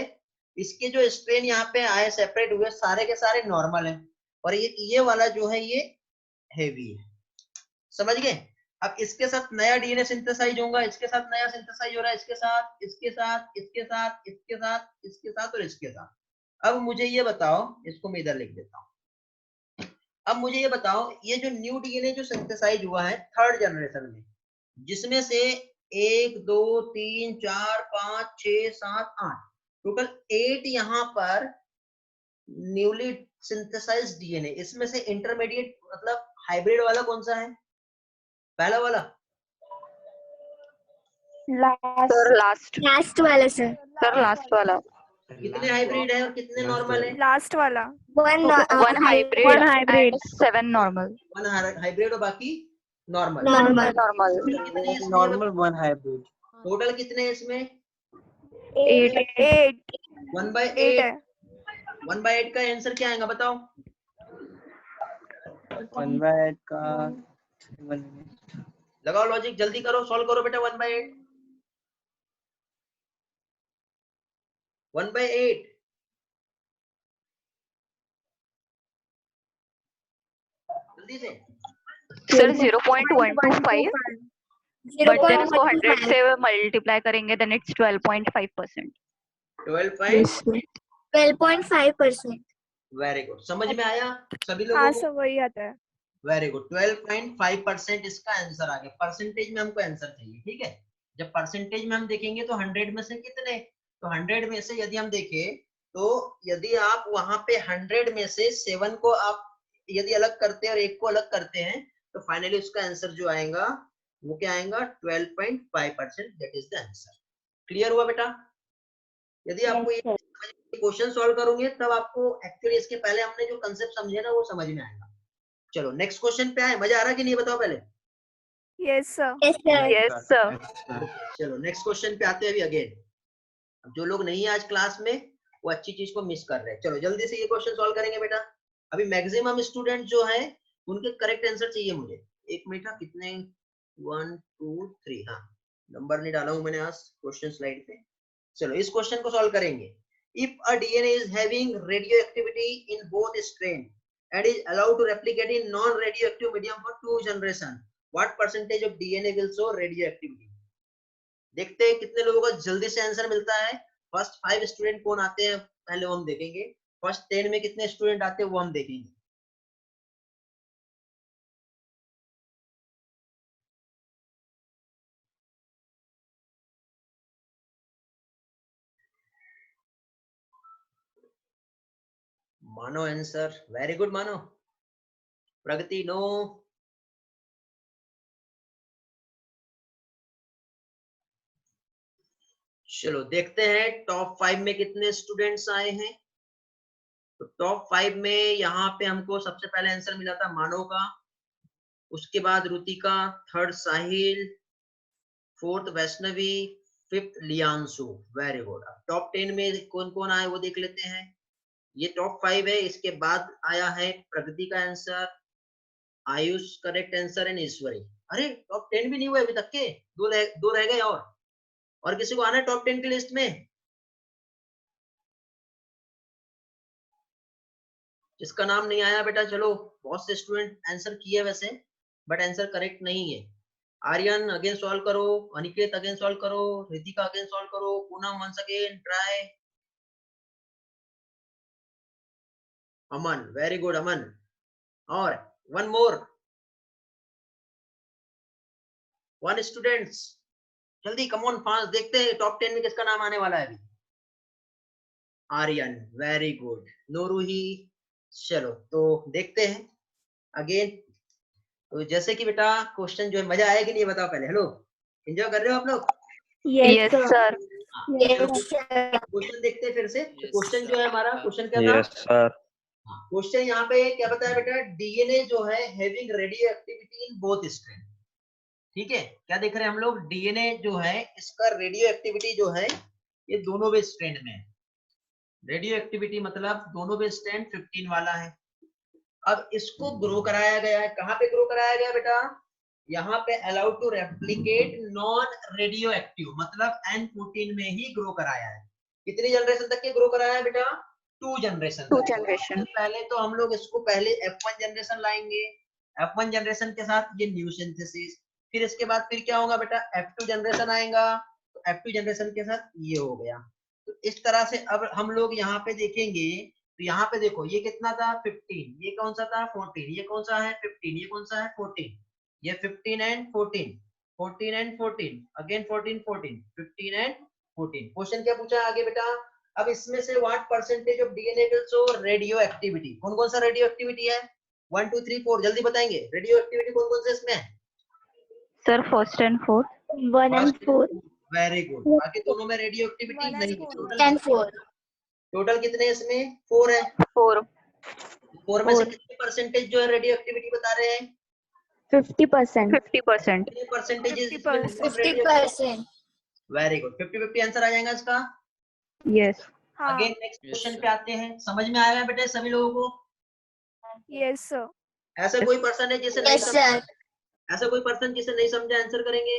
इसके जो स्ट्रेन यहाँ पे आए सेपरेट हुए सारे के सारे नॉर्मल है, और ये वाला जो है ये हेवी है, समझ गए। अब इसके साथ नया डीएनए सिंथेसाइज होगा, इसके साथ नया सिंथेसाइज हो रहा है, इसके साथ, इसके साथ, इसके साथ, इसके साथ, इसके साथ और इसके साथ। अब मुझे ये बताओ, इसको मैं इधर लिख देता हूँ। अब मुझे ये बताओ, ये जो न्यू डीएनए जो सिंथेसाइज हुआ है थर्ड जनरेशन में, जिसमें से 1 2 3 4 5 6 7 8 टोटल 8 यहाँ पर न्यूली सिंथेसाइज्ड डीएनए, इसमें से इंटरमीडिएट मतलब हाइब्रिड वाला कौन सा है? पहला वाला? लास्ट लास्ट वाला सर। लास्ट वाला। कितने हाइब्रिड है और कितने नॉर्मल है? लास्ट वाला। One one hybrid and 7 normal. One hybrid और बाकी नॉर्मल। नॉर्मल। नॉर्मल। कितने हैं इसमें? Normal 1 hybrid. टोटल कितने हैं इसमें? 8 1/8 है। 1/8 का आंसर क्या आएगा बताओ? 1/8 का लगाओ लॉजिक, जल्दी करो, सॉल्व करो बेटा। 1/8 1/8 जल्दी से। सर 0.125, बट देन उसको 100 से मल्टीप्लाई करेंगे देन इट्स 12.5%। 12.5%। वेरी गुड, समझ में आया सभी लोगों हाँ को? सर वही आता है। वेरी गुड, 12.5% इसका आंसर आ गया। परसेंटेज में हमको आंसर चाहिए, ठीक है। जब परसेंटेज में हम देखेंगे तो 100 में से कितने, तो 100 में से यदि हम देखें तो यदि आप वहां पे 100 में से 7 को आप यदि अलग करते हैं और 1 को अलग करते हैं तो फाइनली उसका आंसर जो आएगा वो क्या आएगा? 12.5%। That is the answer. Clear हुआ बेटा? यदि आपको ये क्वेश्चन सॉल्व करोगे तब आपको एक्चुअली इसके पहले हमने जो कंसेप्ट समझे ना वो समझ में आएगा। चलो नेक्स्ट क्वेश्चन पे आए। मजा आ रहा कि नहीं बताओ पहले? Yes sir. Yes sir. Yes sir. चलो नेक्स्ट क्वेश्चन पे आते हैं अभी अगेन। जो लोग नहीं है आज क्लास में वो अच्छी चीज को मिस कर रहे हैं। चलो जल्दी से ये क्वेश्चन सॉल्व करेंगे बेटा। अभी मैक्सिमम स्टूडेंट जो है उनके करेक्ट आंसर चाहिए मुझे। एक मिनट, कितने? 1 2 3। हाँ, नंबर नहीं डाला हूं मैंने आज क्वेश्चन स्लाइड पे। चलो इस क्वेश्चन को सॉल्व करेंगे। If a DNA is having radioactivity in both strand and is allowed to replicate in non-radioactive medium for 2 generation, what percentage of DNA will show radioactivity? देखते हैं कितने लोगों को जल्दी से आंसर मिलता है। फर्स्ट 5 स्टूडेंट कौन आते हैं पहले वो हम देखेंगे। फर्स्ट 10 में कितने स्टूडेंट आते हैं वो हम देखेंगे। मानो आंसर, वेरी गुड मानो। प्रगति नो। चलो देखते हैं टॉप 5 में कितने स्टूडेंट्स आए हैं। तो टॉप 5 में यहाँ पे हमको सबसे पहले आंसर मिला था मानो का, उसके बाद Rutika, third Sahil, fourth Vaishnavi, fifth Liyanshu. Very good. Top 10 में कौन कौन आए वो देख लेते हैं। ये टॉप 5 है। इसके बाद आया है प्रगति का answer, Ayush correct answer and Ishwari. अरे टॉप 10 भी नहीं हुए अभी तक के, दो रह गए। और किसी को आना है टॉप 10 की लिस्ट में? जिसका नाम नहीं आया बेटा, चलो बहुत से स्टूडेंट आंसर किए वैसे, बट आंसर करेक्ट नहीं है। आर्यन अगेन सॉल्व करो, अनिकेत अगेन सॉल्व करो, रितिका अगेन सॉल्व करो, पूनम वंस अगेन ट्राई। अमन, वेरी गुड अमन। और वन मोर, 1 स्टूडेंट्स, जल्दी कम ऑन फास्ट। देखते हैं टॉप 10 में किसका नाम आने वाला है अभी। Aryan, very good. नोरूही। चलो तो देखते हैं अगेन। तो जैसे कि बेटा क्वेश्चन जो है, मजा आया कि नहीं बताओ पहले। हेलो, एंजॉय कर रहे हो आप लोग? Yes sir. क्वेश्चन देखते हैं फिर से। तो क्वेश्चन जो है हमारा, क्वेश्चन क्या था? Yes sir. क्वेश्चन यहाँ पे क्या बताया बेटा? डीएनए जो है having radio activity in both strand. ठीक है, क्या देख रहे हैं हम लोग? डीएनए जो है इसका रेडियो एक्टिविटी जो है ये दोनों भी स्ट्रैंड में है। रेडियो एक्टिविटी मतलब दोनों भी स्ट्रैंड 15 वाला है। अब इसको ग्रो कराया गया है। कहाँ पे ग्रो कराया गया बेटा? यहाँ पे allowed to replicate non radioactive मतलब N14 में ही ग्रो कराया है। कितनी जनरेशन तक के ग्रो कराया है बेटा? 2 जनरेशन। 2 जनरेशन। पहले तो हम लोग इसको पहले F1 जनरेशन लाएंगे। F1 जनरेशन के साथ ये न्यू सिंथेसिस, फिर इसके बाद फिर क्या होगा बेटा, F2 जनरेशन आएगा, तो F2 जनरेशन के साथ ये हो गया। तो इस तरह से अब हम लोग यहाँ पे देखेंगे, तो यहाँ पे देखो ये कितना था 15, ये कौन सा था 14, ये कौन सा है 15, ये कौन सा है 14, ये 15 and 14, 14 and 14, again 14 14, 15 and 14। Question क्या पूछा है आगे बेटा, अब इसमें से what percentage of DNA will show radio activity, कौन कौन सा रेडियो एक्टिविटी है, 1 2 3 4 जल्दी बताएंगे, रेडियो एक्टिविटी कौन कौन से इसमें है sir first and fourth. 1 and 4. Very good, बाकी दोनों में रेडियो एक्टिविटी नहीं है। 1 and 4. टोटल कितने इसमें 4 है, 4 4 में से कितने परसेंटेज जो है रेडियो एक्टिविटी बता रहे हैं, 50%. 50%। कितने परसेंटेज 50%. वेरी गुड, 50-50 आंसर आ जाएगा इसका। यस। अगेन नेक्स्ट क्वेश्चन पे आते हैं, समझ में आया बेटे सभी लोगों को? Yes, sir. ऐसा कोई पर्सन है जिसे नहीं Yes, समझा, sir. ऐसा कोई पर्सन जिसे नहीं समझा आंसर करेंगे,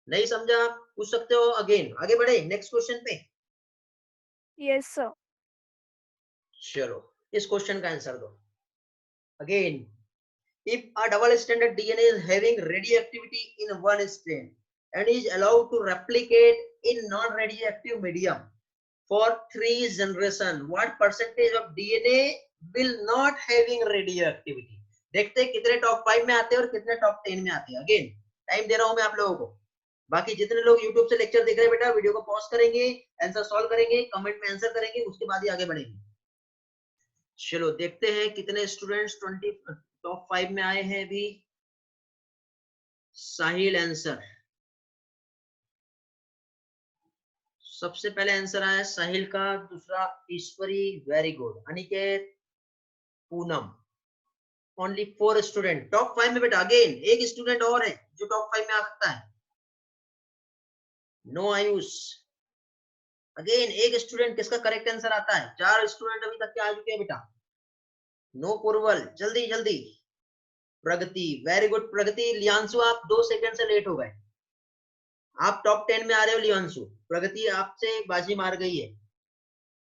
नहीं समझा पूछ सकते हो। अगेन आगे बढ़े नेक्स्ट क्वेश्चन पे। Yes, sir. चलो इस क्वेश्चन का आंसर दो। Again, if a double stranded DNA is having radioactivity in one strand and is allowed to replicate in non-radioactive medium for 3 generation, what percentage of DNA will not having radioactivity? देखते हैं कितने top 5 में आते हैं और कितने top 10 में आते हैं। अगेन टाइम दे रहा हूं मैं आप लोगों को, बाकी जितने लोग YouTube से लेक्चर देख रहे हैं बेटा वीडियो को पॉज करेंगे, आंसर सॉल्व करेंगे, कमेंट में आंसर करेंगे, उसके बाद ही आगे बढ़ेंगे। चलो देखते हैं कितने स्टूडेंट्स 20 टॉप 5 में आए हैं अभी। साहिल आंसर, सबसे पहले आंसर आया साहिल का, दूसरा Ishwari, very good, Aniket, Poonam, only 4 student top 5 में बेटा। अगेन एक स्टूडेंट और है जो टॉप 5 में आ सकता है, नो आयुष। अगेन एक स्टूडेंट, किसका करेक्ट आंसर आता है, 4 स्टूडेंट अभी तक के आ चुके हैं बेटा, नो पूर्वल, जल्दी जल्दी। प्रगति, वेरी गुड प्रगति। लियांशु आप 2 सेकंड से लेट हो गए, आप टॉप 10 में आ रहे हो लियांशु, प्रगति आपसे बाजी मार गई है,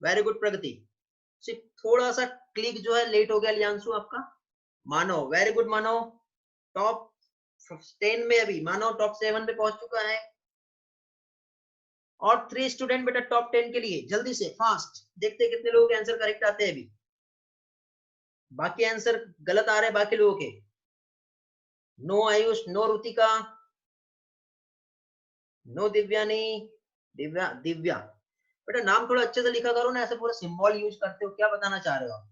वेरी गुड प्रगति। सिर्फ थोड़ा सा क्लिक जो है लेट हो गया लियांशु आपका। मानो, वेरी गुड मानो, टॉप 10 में अभी, मानो टॉप 7 पे पहुंच चुका है। और 3 स्टूडेंट बेटा टॉप 10 के लिए, जल्दी से फास्ट, देखते हैं कितने लोगों के आंसर करेक्ट आते हैं अभी, बाकी आंसर गलत आ रहे हैं बाकी लोगों के। No Ayush, no Rutika, no Divyani, Divya बेटा नाम थोड़ा अच्छे से लिखा करो ना, ऐसे पूरा सिंबल यूज करते हो, क्या बताना चाह रहे हो आप।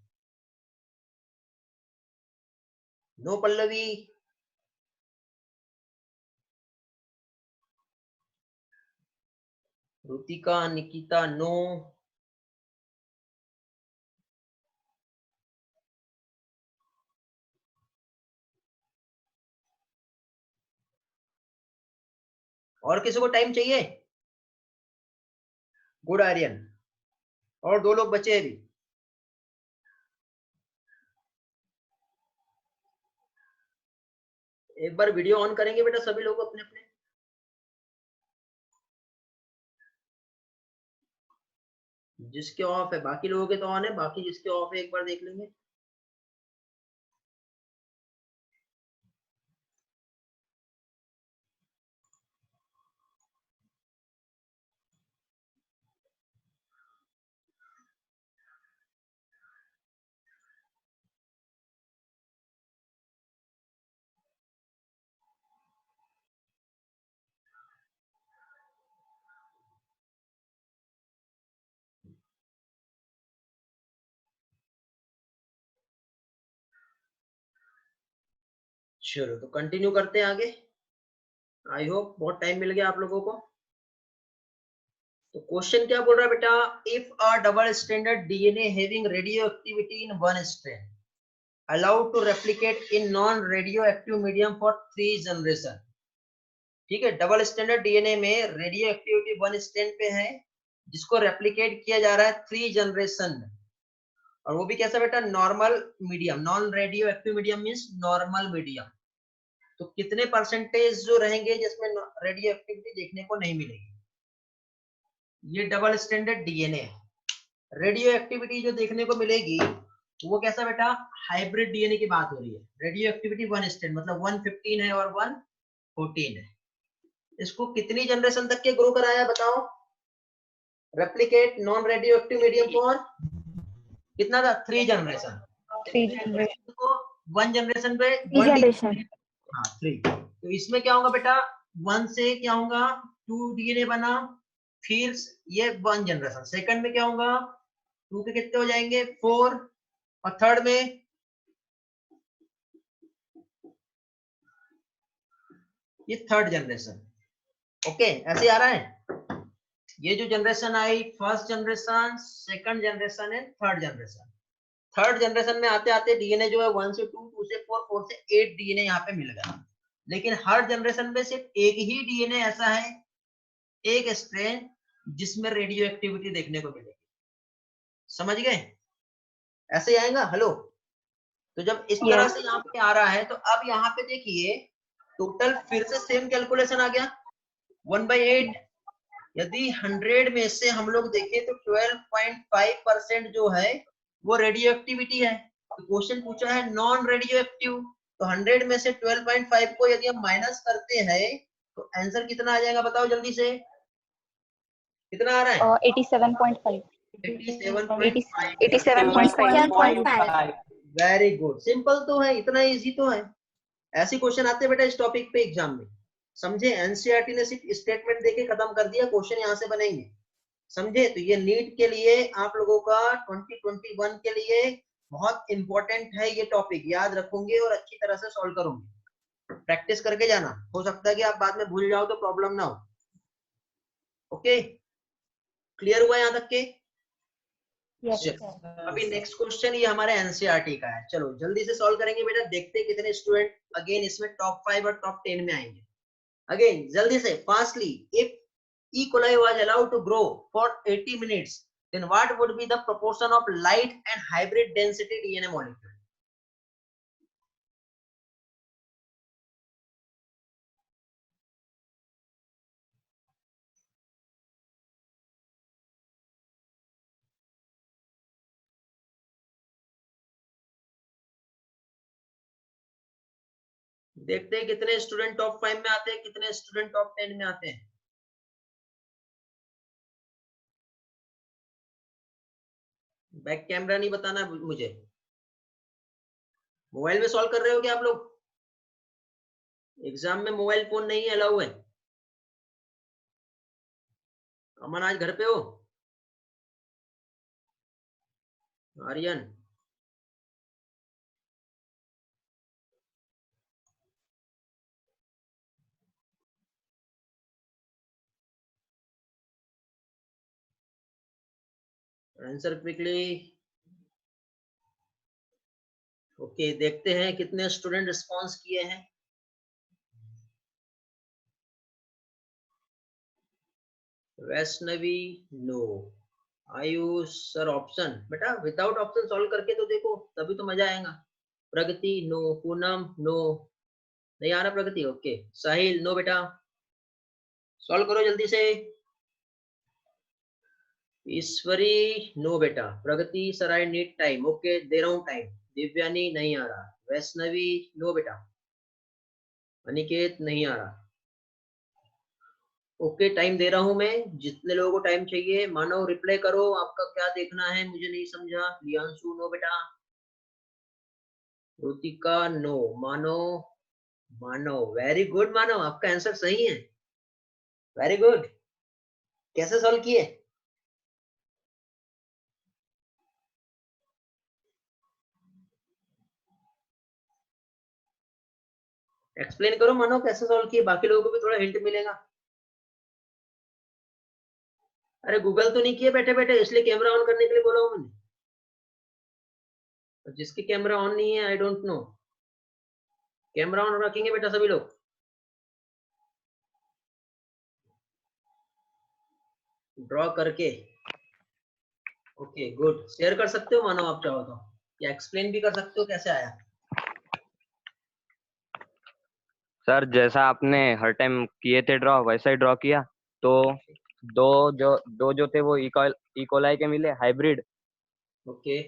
No Pallavi, Rutika, Nikita, no. और किसी को टाइम चाहिए? गुड आर्यन, और 2 लोग बचे अभी। एक बार वीडियो ऑन करेंगे बेटा सभी लोग अपने अपने, जिसके ऑफ है, बाकी लोगों के तो ऑन है, बाकी जिसके ऑफ है एक बार देख लेंगे। चलो तो कंटिन्यू करते हैं आगे। आई होप बहुत टाइम मिल गया आप लोगों को। तो क्वेश्चन क्या बोल रहा है बेटा, if a double stranded DNA having radio activity in one strand allowed to replicate in non radioactive medium for 3 generation। ठीक है, डबल स्ट्रैंडेड डीएनए में रेडियो एक्टिविटी 1 स्ट्रैंड पे है, जिसको रेप्लिकेट किया जा रहा है 3 जनरेशन में, और वो भी कैसा बेटा, normal medium, non radio active medium means normal medium. तो कितने परसेंटेज जो रहेंगे जिसमें रेडियो एक्टिविटी देखने को नहीं मिलेगी। ये डबल स्ट्रैंडेड डीएनए है, रेडियो एक्टिविटी जो देखने को मिलेगी वो कैसा बेटा, हाइब्रिड डीएनए की बात हो रही है। रेडियो एक्टिविटी 1 स्टैंड मतलब 115 है और 114 है। इसको कितनी जनरेशन तक के ग्रो कराया बताओ? Replicate non radio active medium for कितना था? 3 जनरेशन। 3 जनरेशन को 1 जनरेशन पे 3 जनरेशन। हाँ 3। तो इसमें क्या होगा बेटा, 1 से क्या होगा 2 डीएनए बना, फिर ये 1 जनरेशन। सेकंड में क्या होगा 2 के कितने हो जाएंगे 4, और थर्ड में ये थर्ड जनरेशन। ओके ऐसे आ रहा है। ये जो generation I, first generation, second generation and third generation. Third generation में आते आते डीएनए जो है 1 से 2, 2 से 4, 4 से 8 डीएनए यहाँ पे मिल गया। लेकिन हर जनरेशन में सिर्फ एक ही डीएनए ऐसा है, एक स्ट्रेन जिसमें रेडियो एक्टिविटी देखने को मिलेगी। समझ गए? ऐसे ही आएगा। हेलो, तो जब इस तरह से यहाँ पे आ रहा है तो अब यहाँ पे देखिए टोटल फिर से सेम कैलकुलेशन आ गया 1/8। यदि 100 में से हम लोग देखें तो 12.5% जो है वो रेडियो एक्टिविटी है। तो क्वेश्चन पूछा है नॉन रेडियो एक्टिव, तो 100 में से 12.5 को यदि हम माइनस करते हैं तो आंसर कितना आ जाएगा बताओ जल्दी से, कितना आ रहा है? 87.5 87.5। वेरी गुड, सिंपल तो है, इतना इजी तो है। ऐसे क्वेश्चन आते हैं बेटा इस टॉपिक पे एग्जाम में। समझे? एनसीईआरटी ने सिर्फ स्टेटमेंट देके खत्म कर दिया, क्वेश्चन यहाँ से बनेंगे। समझे? तो ये नीट के लिए आप लोगों का 2021 के लिए बहुत इंपॉर्टेंट है ये टॉपिक, याद रखोगे और अच्छी तरह से सॉल्व करोगे। प्रैक्टिस करके जाना, हो सकता है कि आप बाद में भूल जाओ तो प्रॉब्लम ना हो। ओके, क्लियर हुआ यहाँ तक के? अभी नेक्स्ट क्वेश्चन ये हमारे एनसीईआरटी का है। चलो जल्दी से सॉल्व करेंगे बेटा, देखते हैं कितने स्टूडेंट अगेन इसमें टॉप 5 और टॉप 10 में आएंगे। अगेन जल्दी से fastly, if E. coli was allowed to grow for 80 minutes, then what would be the proportion of light and hybrid density DNA molecule? देखते हैं कितने स्टूडेंट टॉप 5 में आते हैं, कितने स्टूडेंट टॉप 10 में आते हैं। बैक कैमरा नहीं बताना मुझे। मोबाइल में सॉल्व कर रहे हो क्या आप लोग? एग्जाम में मोबाइल फोन नहीं अलाउ है। अमन आज घर पे हो? Aryan answer quickly. ओके देखते हैं कितने स्टूडेंट रिस्पॉन्स किए हैं। Vaishnavi no. Ayush sir option, बेटा विदाउट ऑप्शन सॉल्व करके तो देखो तभी तो मजा आएगा। प्रगति नो, पूनम नो, नहीं आ रहा प्रगति। ओके साहिल नो बेटा, सॉल्व करो जल्दी से। ईश्वरी नो बेटा, Pragati sir I need time, okay दे रहा हूँ टाइम। दिव्यानी नहीं आ रहा, वैष्णवी नो बेटा, अनिकेत नहीं आ रहा। ओके टाइम दे रहा हूं मैं, जितने लोगों को टाइम चाहिए मानव रिप्लाई करो, आपका क्या देखना है मुझे नहीं समझा। लियांशु नो बेटा, रुतिका नो, मानव मानव वेरी गुड, मानव आपका आंसर सही है, वेरी गुड। कैसे सॉल्व किए? एक्सप्लेन करो मानव कैसे सॉल्व किए, बाकी लोगों को भी थोड़ा हिंट मिलेगा। अरे गूगल तो नहीं किए बैठे बैठे, इसलिए कैमरा ऑन करने के लिए बोला हूं मैंने। जिसकी कैमरा ऑन नहीं है I don't know, camera on रखेंगे बेटा सभी लोग। ड्रॉ करके ओके गुड, शेयर कर सकते हो मानो आप चाहो तो, या एक्सप्लेन भी कर सकते हो कैसे आया। सर जैसा आपने हर टाइम किए थे ड्रॉ वैसा ही ड्रॉ किया, तो दो जो थे वो इकोलाई के मिले हाइब्रिड, ओके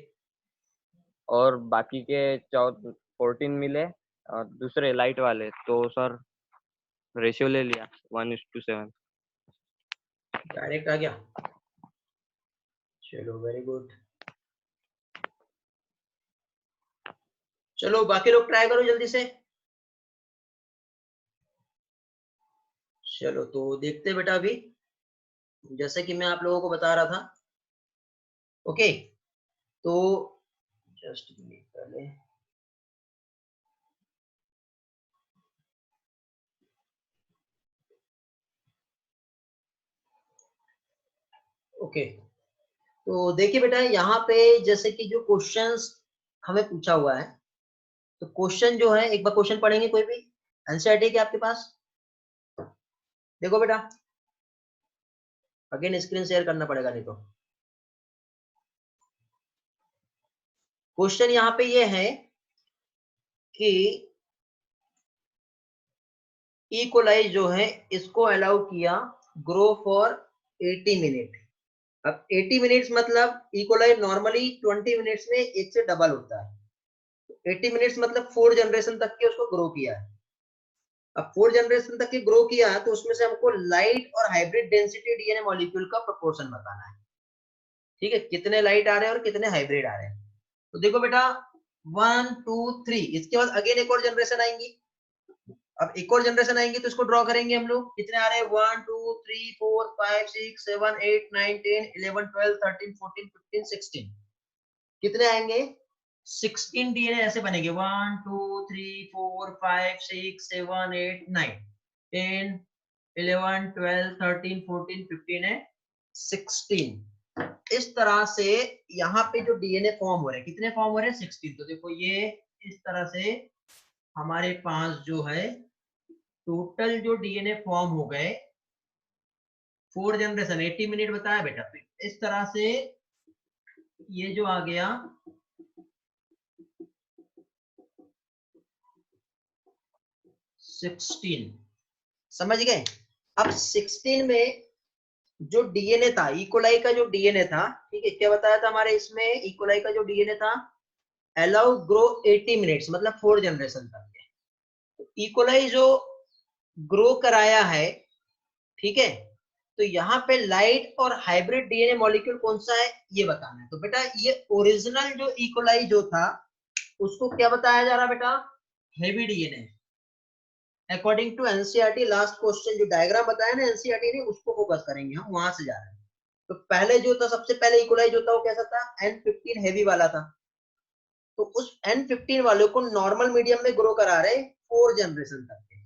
और बाकी के 14 मिले और दूसरे लाइट वाले, तो सर रेशियो ले लिया 1:7। डायरेक्ट आ गया। चलो वेरी गुड। चलो बाकी लोग ट्राई करो जल्दी से। चलो तो देखते बेटा अभी, जैसे कि मैं आप लोगों को बता रहा था। ओके, तो जस्ट मिनट पहले ओके, तो देखिए बेटा यहाँ पे जैसे कि जो क्वेश्चंस हमें पूछा हुआ है, तो क्वेश्चन जो है एक बार क्वेश्चन पढ़ेंगे कोई भी एनसीईआरटी के आपके पास। देखो बेटा, अगेन स्क्रीन शेयर करना पड़ेगा नहीं तो। क्वेश्चन यहाँ पे ये है कि ई कोलाई जो है इसको अलाउ किया ग्रो फॉर 80 मिनट। अब 80 मिनट्स मतलब ई कोलाई नॉर्मली 20 मिनट्स में एक से डबल होता है। 80 मिनट्स मतलब 4 जनरेशन तक के उसको ग्रो किया है। अब 4 जनरेशन तक के ग्रो किया है तो उसमें से हमको लाइट और हाइब्रिड डेंसिटी डीएनए मॉलिक्यूल का प्रोपोर्शन बताना है। ठीक है, कितने लाइट आ रहे हैं और कितने हाइब्रिड आ रहे हैं। तो देखो बेटा 1 2 3, इसके बाद अगेन एक और जनरेशन आएंगी। अब एक और जनरेशन आएंगे तो इसको ड्रॉ करेंगे हम लोग। कितने आ रहे हैं 1 2 3 4 5 6 7 8 9 10 11 12 13 14 15 16, कितने आएंगे 16 डीएनए ऐसे बनेंगे। 1 2 3 4 5 6 7 8 9 10 11 12 13 14 15 है 16। इस तरह से यहाँ पे जो डीएनए फॉर्म हो रहे हैं, कितने फॉर्म हो रहे हैं 16। तो देखो ये इस तरह से हमारे पास जो है टोटल जो डीएनए फॉर्म हो गए 4 जनरेशन 80 मिनट बताया बेटा। तो इस तरह से ये जो आ गया 16, समझ गए। अब 16 में जो डीएनए था इकोलाई का जो डीएनए था, ठीक है, क्या बताया था हमारे इसमें इकोलाई का जो डीएनए था अलाउ ग्रो 80 मिनट्स मतलब 4 जनरेशन तक के। तो इकोलाई जो ग्रो कराया है, ठीक है, तो यहाँ पे लाइट और हाइब्रिड डीएनए मॉलिक्यूल कौन सा है ये बताना है। तो बेटा ये ओरिजिनल जो इकोलाई जो था उसको क्या बताया जा रहा बेटा, heavy DNA. According to NCERT last question जो डायग्राम बताया ना एनसीईआरटी ने, उसको फोकस करेंगे हम, वहां से जा रहे हैं। तो पहले जो था सबसे पहले इकोलाई जो था वो कैसा था, N15 हेवी वाला था। तो उस N15 वाले को नॉर्मल मीडियम में ग्रो करा रहे 4 जनरेशन तक के।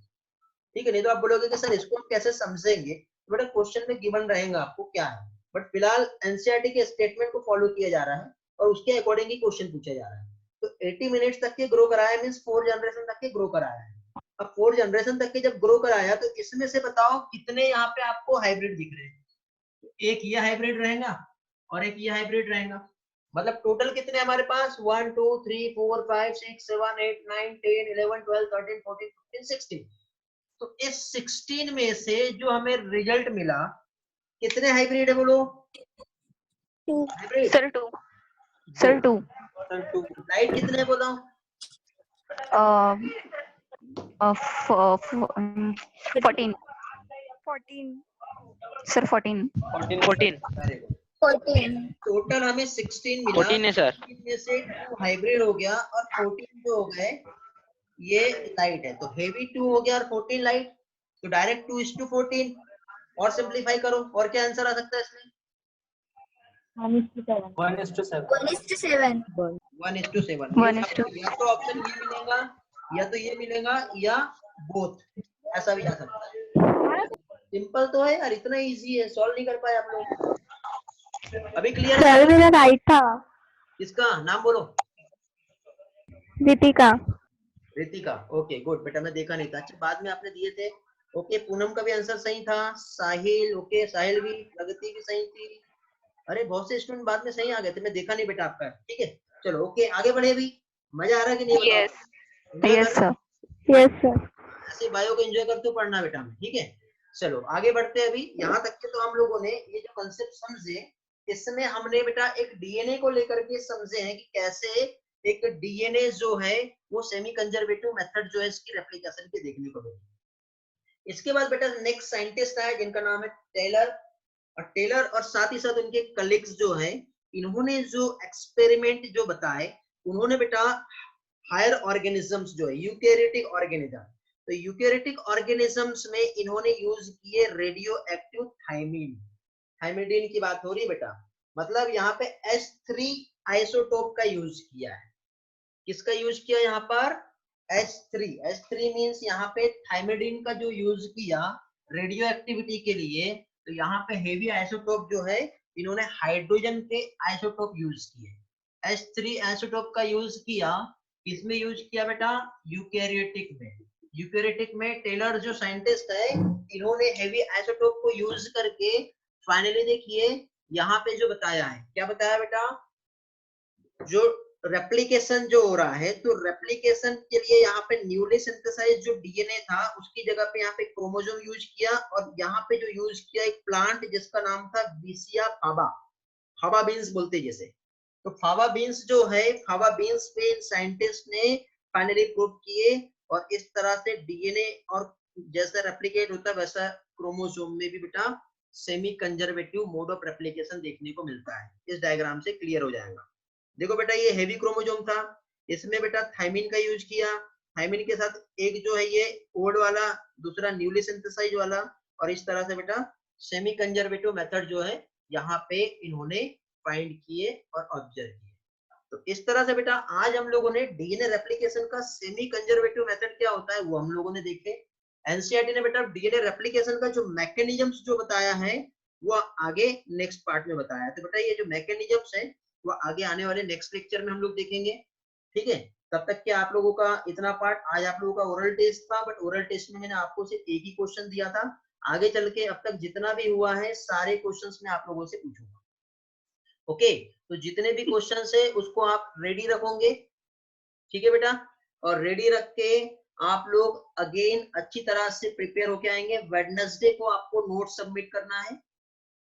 ठीक है, नहीं तो आप बोलोगे कि सर इसको हम कैसे समझेंगे, तो बेटा क्वेश्चन में गिवन रहेगा आपको क्या है, बट फिलहाल एनसीईआरटी के स्टेटमेंट को फॉलो किया जा रहा है और उसके अकॉर्डिंग ही क्वेश्चन पूछा जा रहा है। तो 80 मिनट्स तक के ग्रो कराया मींस 4 जनरेशन तक के ग्रो कराया है। अब 4 जनरेशन तक के जब ग्रो कराया तो इसमें से बताओ कितने यहाँ पे आपको हाइब्रिड दिख रहे हैं। एक ये हाइब्रिड रहेगा और एक ये हाइब्रिड रहेगा, मतलब टोटल कितने हमारे पास 1 2 3 4 5 6 7 8 9 10 11 12 13 14 15 16। तो इस 16 में से जो हमें रिजल्ट मिला कितने हाइब्रिड है बोलो, हाइब्रिड सर 2 सर 2 लाइट कितने है बताओ, 14 14 सर 14 टोटल हमें 16 मिला। 14 है सर। 16 में से 2 हाइब्रिड हो गया और 14 जो हो गए ये लाइट है। तो हेवी 2 हो गया और 14 लाइट, तो डायरेक्ट 2:14। और सिंपलीफाई करो, और क्या आंसर आ सकता है इसमें 1:7। 1:7। 1:7। या तो ऑप्शन ये मिलेगा या तो ये मिलेगा या बोथ, ऐसा भी जा सकता है। सिंपल तो है यार, इतना इजी है, सॉल्व नहीं कर पाए आप लोग। अभी क्लियर है? सर मेरा राइट था। इसका नाम बोलो। दीपिका। रितिका, ओके गुड बेटा, मैं देखा नहीं था। अच्छा बाद में आपने दिए थे। ओके, पूनम का भी आंसर सही था। साहिल, ओके साहिल भी, प्रगति भी सही थी। अरे बहुत से स्टूडेंट बाद में सही आ गए थे, मैं देखा नहीं बेटा आपका। ठीक है, चलो ओके आगे बढ़े। अभी मजा आ रहा है कि नहीं बताओ? यस एंजॉय यस कर रहे हो? Sir yes sir. ऐसे बायो को एंजॉय करते हुए पढ़ना बेटा में, ठीक है। चलो आगे बढ़ते हैं। अभी यहाँ तक के तो हम लोगों ने ये जो कंसेप्ट समझे, इसमें हमने बेटा एक डीएनए को लेकर के समझे हैं कि कैसे एक डीएनए जो है वो सेमी कंजर्वेटिव मेथड जो है इसकी रेप्लिकेशन के देखने को मिली। इसके बाद बेटा नेक्स्ट साइंटिस्ट आए जिनका नाम है टेलर और साथ ही साथ उनके कलीग्स जो है, इन्होंने जो एक्सपेरिमेंट जो बताए, उन्होंने बेटा हायर ऑर्गेनिजम्स जो है यूकैरियोटिक ऑर्गेनिज्म, तो यूकैरियोटिक ऑर्गेनिजम्स में इन्होंने यूज किए रेडियो एक्टिव थायमिडीन की बात हो रही है बेटा, मतलब यहाँ पे H3 आइसोटोप का यूज किया है। किसका यूज किया यहाँ पर? H3 मींस यहाँ पे थायमिडीन का जो यूज किया रेडियो एक्टिविटी के लिए, तो यहाँ पे हेवी आइसोटोप जो है इन्होंने हाइड्रोजन के आइसोटोप यूज किए। H3 आइसोटोप का यूज किया, किसमें यूज किया बेटा? यूकैरियोटिक में। यूकैरियोटिक में टेलर जो साइंटिस्ट है, इन्होंने हेवी आइसोटोप को यूज करके फाइनली देखिए यहाँ पे जो बताया है, क्या बताया बेटा? जो रेप्लिकेशन जो हो रहा है, तो रेप्लिकेशन के लिए यहाँ पे न्यूली सिंथेसाइज जो डीएनए था उसकी जगह पे यहाँ पे क्रोमोसोम यूज किया, और यहाँ पे जो यूज किया एक प्लांट जिसका नाम था विसिया फावा बीन्स बोलते जैसे, तो फावा बीन्स जो है, फावा बीन्स पे साइंटिस्ट ने फाइनली प्रूव किए, और इस तरह से डीएनए और जैसा रेप्लिकेट होता है वैसा क्रोमोसोम में भी बेटा semi conservative mode of replication देखने को मिलता है। इस डायग्राम से क्लियर हो जाएगा। देखो बेटा ये हेवी क्रोमोसोम था, इसमें बेटा थायमिन का यूज किया, थायमिन के साथ एक जो है ये ओल्ड वाला, दूसरा न्यूली सिंथेसाइज वाला, और इस तरह से बेटा सेमी कंजर्वेटिव मेथड जो है यहाँ पे इन्होंने फाइंड किए और ऑब्जर्व किए। तो इस तरह से बेटा आज हम लोगों ने डीएनए रेप्लिकेशन का सेमी कंजर्वेटिव मेथड क्या होता है वो हम लोगों ने देखे। एनसीईआरटी ने बेटा डीएनए रेप्लिकेशन का जो मैकेनिज्म्स जो बताया है वो आगे नेक्स्ट पार्ट में बताया है। तो बेटा ये जो मैकेनिज्म्स है वो आगे आने वाले नेक्स्ट लेक्चर में हम लोग देखेंगे, ठीक है। तब तक के आप लोगों का इतना पार्ट, आज आप लोगों का ओरल टेस्ट था, बट ओरल टेस्ट में मैंने आपको सिर्फ एक ही क्वेश्चन दिया था। आगे चल के अब तक जितना भी हुआ है सारे क्वेश्चंस मैं आप लोगों से पूछूंगा, ओके। तो जितने भी क्वेश्चंस है उसको आप रेडी रखोगे, ठीक है बेटा, और रेडी रख के आप लोग अगेन अच्छी तरह से प्रिपेयर होके आएंगे। वेडनेसडे को आपको नोट सबमिट करना है,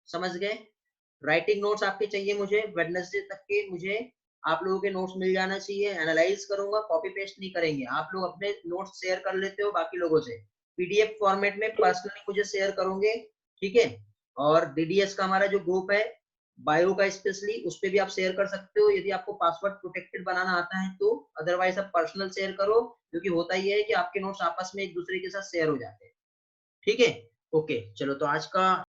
समझ गए? राइटिंग नोट्स आपके चाहिए मुझे, वेडनेसडे तक के मुझे आप लोगों के नोट्स मिल जाना चाहिए। एनालाइज करूंगा, कॉपी पेस्ट नहीं करेंगे। आप लोग अपने नोट्स शेयर कर लेते हो बाकी लोगों से, पीडीएफ फॉर्मेट में पर्सनली मुझे शेयर करोगे, ठीक है। और डीडीएस का हमारा जो ग्रुप है बायो का स्पेशली, उस पर भी आप शेयर कर सकते हो यदि आपको पासवर्ड प्रोटेक्टेड बनाना आता है तो, अदरवाइज आप पर्सनल शेयर करो, क्योंकि होता ही है कि आपके नोट्स आपस में एक दूसरे के साथ शेयर हो जाते हैं, ठीक है। ओके चलो, तो आज का